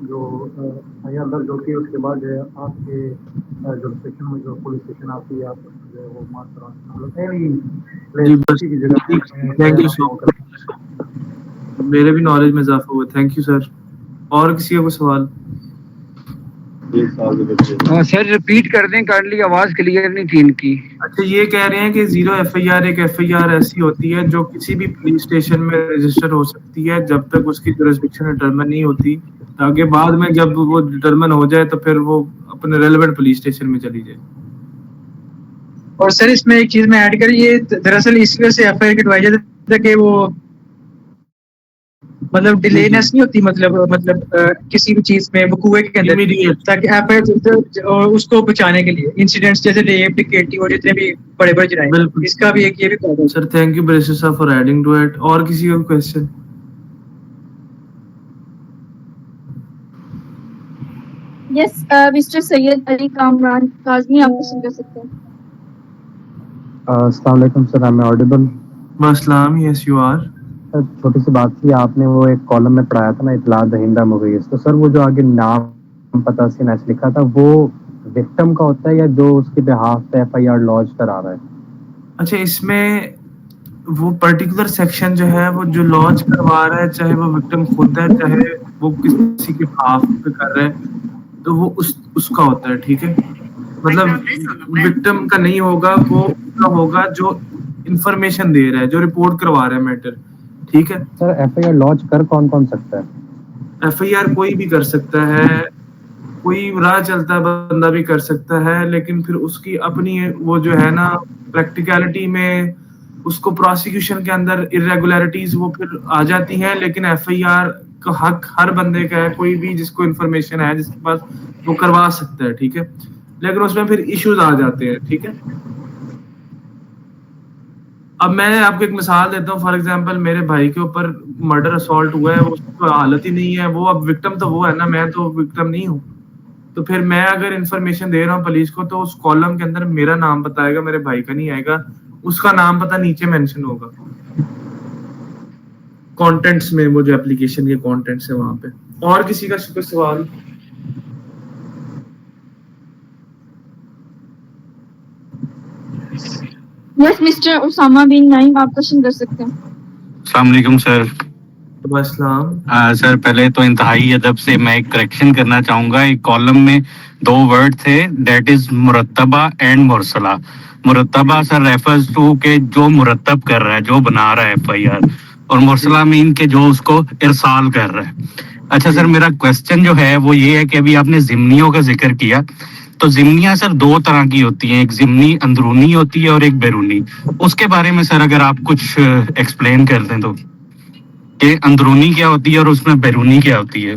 S8: جو اندر جو کہ اس کے بعد جو ہے آپ کے جو اسٹیشن میں جو پولیس اسٹیشن آتی ہے آپ جو ہے وہ مارک کرانا
S2: جی بس
S8: کی جگہ
S2: تھینک یو سو مچ، میرے بھی نالج میں اضافہ ہوا، تھینک یو سر. اور کسی کا کوئی سوال؟
S7: سر ریپیٹ کر دیں کائنڈلی، آواز کلیئر نہیں تھی ان کی.
S2: اچھا، یہ کہہ رہے ہیں کہ 0 FIR ایک FIR ایسی ہوتی ہے جو کسی بھی پولیس اسٹیشن میں رجسٹر ہو سکتی ہے جب تک اس کی جورسڈکشن ڈٹرمن نہیں ہوتی، تاکہ بعد میں جب وہ ڈٹرمن ہو جائے تو پھر وہ اپنے ریلیونٹ پولیس اسٹیشن میں چلی جائے.
S6: اور سر اس میں ایک چیز میں ایڈ کر، یہ دراصل اس وجہ سے FIR کٹوائی جاتی ہے کہ وہ مطلب ڈیلینس نہیں ہوتی، مطلب کسی بھی چیز میں وقوع کے اندر،
S2: Immediate.
S6: تاکہ FIR اس کو بچانے کے لیے انسیڈنٹس جیسے ریپ، ڈکیٹی اور جتنے بھی بڑے بڑے جرائم،
S2: بالکل
S6: اس کا بھی ایک یہ بھی فائدہ ہے.
S2: سر، تھینک یو بریسر صاحب فار ایڈنگ ٹو اٹ. اور کسی کا question?
S1: Yes, Mr. Syed Ali Kamran Kazmi, آپ کوشچن کر سکتے ہیں.
S8: السلام علیکم سر، میں آڈیبل.
S2: وسلام، یس یو آر.
S8: چھوٹی سی بات تھی، آپ نے وہ ایک کالم میں پڑھایا تھا نا، اطلاع دہندہ مغیث، تو سر وہ جو آگے نام پتہ سے نیس لکھا تھا وہ وکٹم کا ہوتا ہے یا جو اس کے بہاف پہ FIR لانچ کرا رہا ہے؟
S2: اچھا، اس میں وہ پرٹیکولر سیکشن جو ہے وہ جو لانچ کروا رہا ہے، چاہے وہ وکٹم خود ہے چاہے وہ کسی کے بہاف پہ کر رہا ہے، تو وہ اس کا ہوتا ہے. ٹھیک ہے، مطلب وکٹم کا نہیں ہوگا، وہ اس کا ہوگا جو انفارمیشن دے رہا ہے، جو رپورٹ کروا رہا ہے میٹر. ٹھیک ہے،
S8: سر FIR لانچ کر کون سکتا ہے؟
S2: FIR کوئی بھی کر سکتا ہے، کوئی راہ چلتا بندہ بھی کر سکتا ہے، لیکن پھر اس کی اپنی وہ جو ہے نا پریکٹیکلٹی میں اس کو پروسیکیوشن کے اندر irregularities وہ پھر آ جاتی ہیں. لیکن FIR کا حق ہر بندے کا ہے، کوئی بھی جس کو انفارمیشن ہے جس کے پاس، وہ کروا سکتا ہے. ٹھیک ہے، لیکن اس میں پھر ایشوز آ جاتے ہیں. ٹھیک ہے، اب میں آپ کو ایک مثال دیتا ہوں. فار ایگزامپل میرے بھائی کے اوپر مرڈر اسالٹ ہوا ہے، اس کی حالت ہی نہیں ہے، وہ اب وکٹم تو وہ ہے نا، میں تو وکٹم نہیں ہوں. تو پھر میں اگر انفارمیشن دے رہا ہوں پولیس کو تو اس کالم کے اندر میرا نام پتہ آئے گا، میرے بھائی کا نہیں آئے گا، اس کا نام پتہ نیچے مینشن ہوگا کانٹینٹس میں، وہ جو اپلیکیشن کے کانٹینٹس ہیں وہاں پہ. اور کسی کا کوئی سوال؟
S1: Yes, Mr. Osama bin Naim, آپ کوشچن کر سکتے ہیں.
S9: السلام علیکم سر.
S2: السلام.
S9: سر پہلے تو انتہائی ادب سے میں ایک کریکشن کرنا چاہوں گا. ایک کالم میں 2 ورڈ تھے، دیٹ از مرتبہ اینڈ مرسلہ. مرتبہ سر ریفرز ٹو کہ جو مرتب کر رہا ہے، جو بنا رہا ہے FIR، اور مرسلہ مین کہ جو اس کو ارسال کر رہا ہے. اچھا سر، میرا کوشچن جو ہے وہ یہ ہے کہ ابھی آپ نے ضمنیوں کا ذکر کیا، تو ضمنیاں سر 2 طرح کی ہوتی ہیں، ایک ضمنی اندرونی ہوتی ہے اور ایک بیرونی. اس کے بارے میں سر اگر آپ کچھ ایکسپلین کر دیں تو، کہ اندرونی کیا ہوتی ہے اور اس میں بیرونی کیا ہوتی ہے.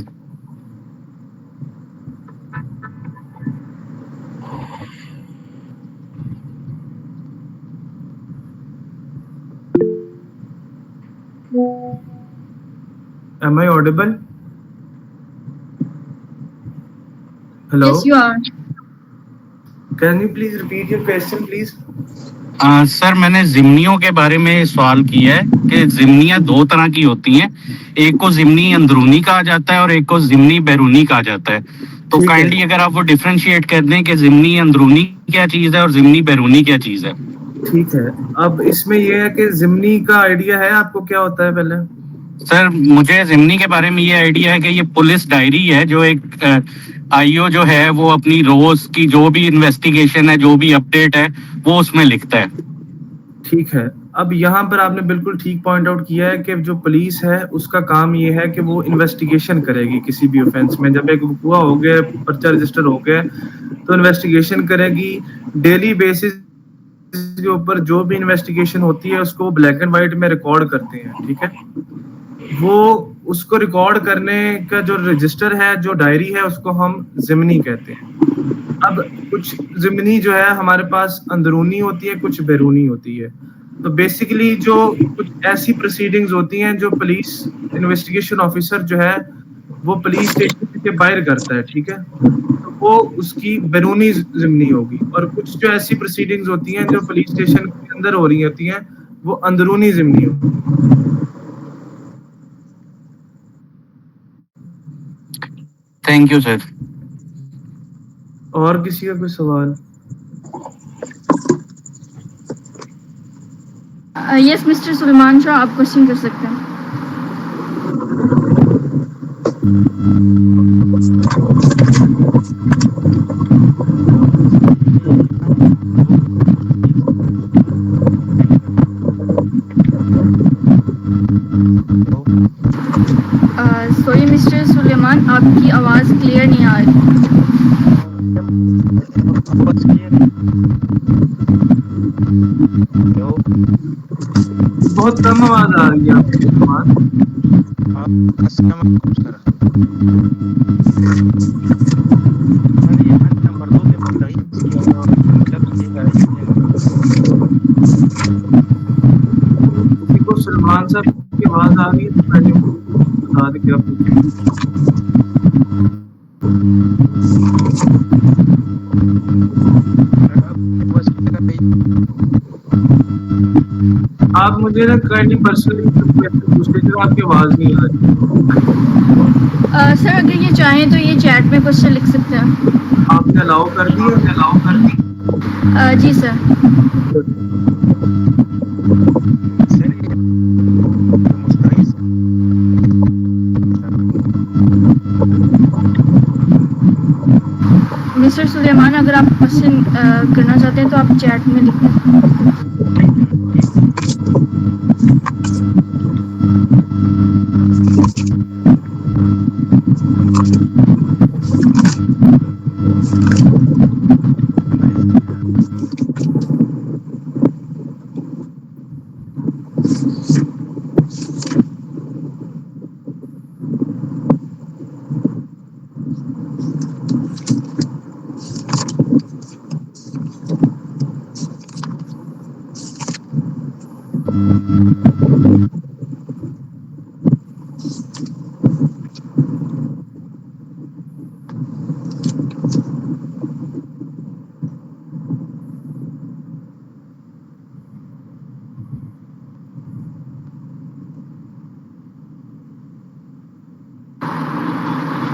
S2: Am I audible? Hello?
S1: Yes, you are.
S2: Can you please repeat your question, please?
S9: سر میں نے ضمنیوں کے بارے میں سوال کیا ہے کہ ضمنیاں 2 طرح کی ہوتی ہیں، ایک کو ضمنی اندرونی کہا جاتا ہے اور ایک کو ضمنی بیرونی کہا جاتا ہے. تو
S2: ٹھیک ہے.
S9: کائنڈلی اگر آپ وہ ڈیفرینشیٹ کر دیں کہ ضمنی اندرونی کیا چیز ہے اور ضمنی بیرونی کیا چیز ہے.
S2: ٹھیک ہے، اب اس میں یہ ہے کہ ضمنی کا آئیڈیا ہے آپ کو کیا ہوتا ہے پہلے؟
S9: سر مجھے ضمنی کے بارے میں یہ آئیڈیا ہے کہ یہ پولیس ڈائری ہے جو ایک IO جو ہے وہ اپنی روز کی جو بھی انویسٹیگیشن ہے، جو بھی اپڈیٹ ہے، وہ اس میں لکھتا ہے.
S2: ٹھیک ہے، اب یہاں پر آپ نے بالکل ٹھیک پوائنٹ آؤٹ کیا ہے کہ جو پولیس ہے اس کا کام یہ ہے کہ وہ انویسٹیگیشن کرے گی کسی بھی اوفینس میں. جب ایک وقوع ہو گیا، پرچہ رجسٹر ہو گیا، تو انویسٹیگیشن کرے گی. ڈیلی بیسس کے اوپر جو بھی انویسٹیگیشن ہوتی ہے اس کو بلیک اینڈ وائٹ میں ریکارڈ کرتے ہیں. ٹھیک ہے، وہ اس کو ریکارڈ کرنے کا جو رجسٹر ہے، جو ڈائری ہے، اس کو ہم ضمنی کہتے ہیں. اب کچھ ضمنی جو ہے ہمارے پاس اندرونی ہوتی ہے، کچھ بیرونی ہوتی ہے. تو بیسیکلی جو کچھ ایسی پروسیڈنگز ہوتی ہیں جو پولیس انویسٹیگیشن آفیسر جو ہے وہ پولیس اسٹیشن کے باہر کرتا ہے. ٹھیک ہے، تو وہ اس کی بیرونی ضمنی ہوگی. اور کچھ جو ایسی پروسیڈنگز ہوتی ہیں جو پولیس اسٹیشن کے اندر ہو رہی ہوتی ہیں وہ اندرونی ضمنی ہوگی.
S9: Thank you, sir.
S2: اور کسی کا کوئی سوال؟
S1: یس مسٹر سلیمان شاہ، آپ کوشچن کر سکتے ہیں. سوری مسٹر سلیمان، آپ کی آواز کلیئر نہیں آ رہی.
S2: بہت کم آواز آ رہی ہے آپ کی آواز. کسی کو سلمان صاحب کی آواز آ رہی ہے تو پہلے بتا دیں کیا پوچھیں. آپ مجھے نا کائنڈلی پرسنلی پوچھ لیجیے، آپ کی آواز نہیں آ رہی.
S1: سر اگر یہ چاہیں تو یہ چیٹ میں کوشچن لکھ سکتے ہیں.
S2: آپ نے الاؤ کر دیا؟
S1: جی سر. مسٹر سلیمان، اگر آپ کوشچن کرنا چاہتے ہیں تو آپ چیٹ میں لکھیں.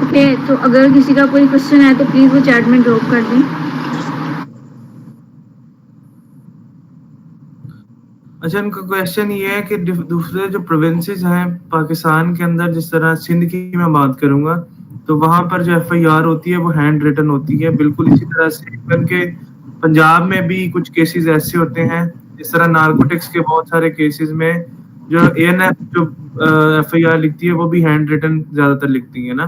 S1: اوکے، تو اگر کسی کا کوئی کوشچن ہے تو پلیز وہ چیٹ میں ڈراپ کر دیں.
S2: اچھا، ان کا کویشچن یہ ہے کہ دوسرے جو پروونسز ہیں پاکستان کے اندر، جس طرح سندھ کی میں بات کروں گا، تو وہاں پر جو ایف آئی آر ہوتی ہے وہ ہینڈ ریٹن ہوتی ہے، بالکل اسی طرح سے ایون کہ پنجاب میں بھی کچھ کیسز ایسے ہوتے ہیں، جس طرح نارکوٹکس کے بہت سارے کیسز میں جو اے این ایف جو ایف آئی آر لکھتی ہے وہ بھی ہینڈ ریٹن زیادہ تر لکھتی ہے نا.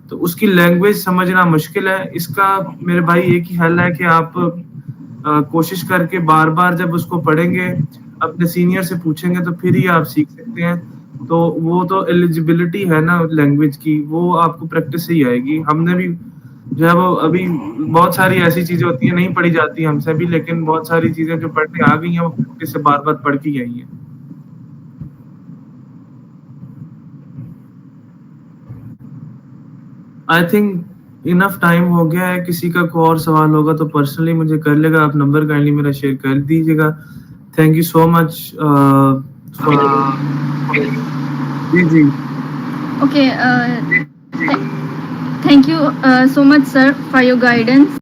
S2: تو اس کی لینگویج سمجھنا مشکل ہے. اس کا میرے بھائی ایک ہی حل ہے کہ آپ کوشش کر کے بار بار جب اس کو پڑھیں گے، اپنے سینئر سے پوچھیں گے، تو پھر ہی آپ سیکھ سکتے ہیں. تو وہ تو ایلیجیبلٹی ہے نا لینگویج کی، وہ آپ کو پریکٹس سے ہی آئے گی. ہم نے بھی جو ہے وہ ابھی بہت ساری ایسی چیزیں ہوتی ہیں نہیں پڑھی جاتی ہم سے بھی، لیکن بہت ساری چیزیں جو پڑھنے آ گئی ہیں وہ پریکٹس سے بار بار پڑھ کے ہی آئی ہیں. آئی تھنک انف ٹائم ہو گیا ہے. کسی کا کوئی اور سوال ہوگا تو پرسنلی مجھے کر لے گا. آپ نمبر کائنڈلی میرا شیئر کر دیجیے گا. Thank you so much. جی
S1: okay, thank you so much sir for your guidance,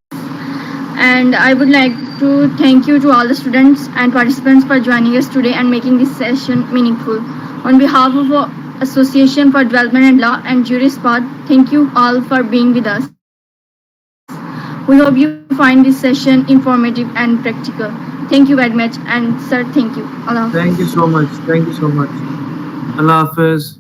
S1: and I would like to thank you to all the students and participants for joining us today and making this session meaningful. On behalf of our Association for Development and Law and Jurispod, thank you all for being with us. We hope you find this session informative and practical. Thank you very much, and sir, thank you. Allah Hafiz.
S2: Thank you so much. اللہ حافظ.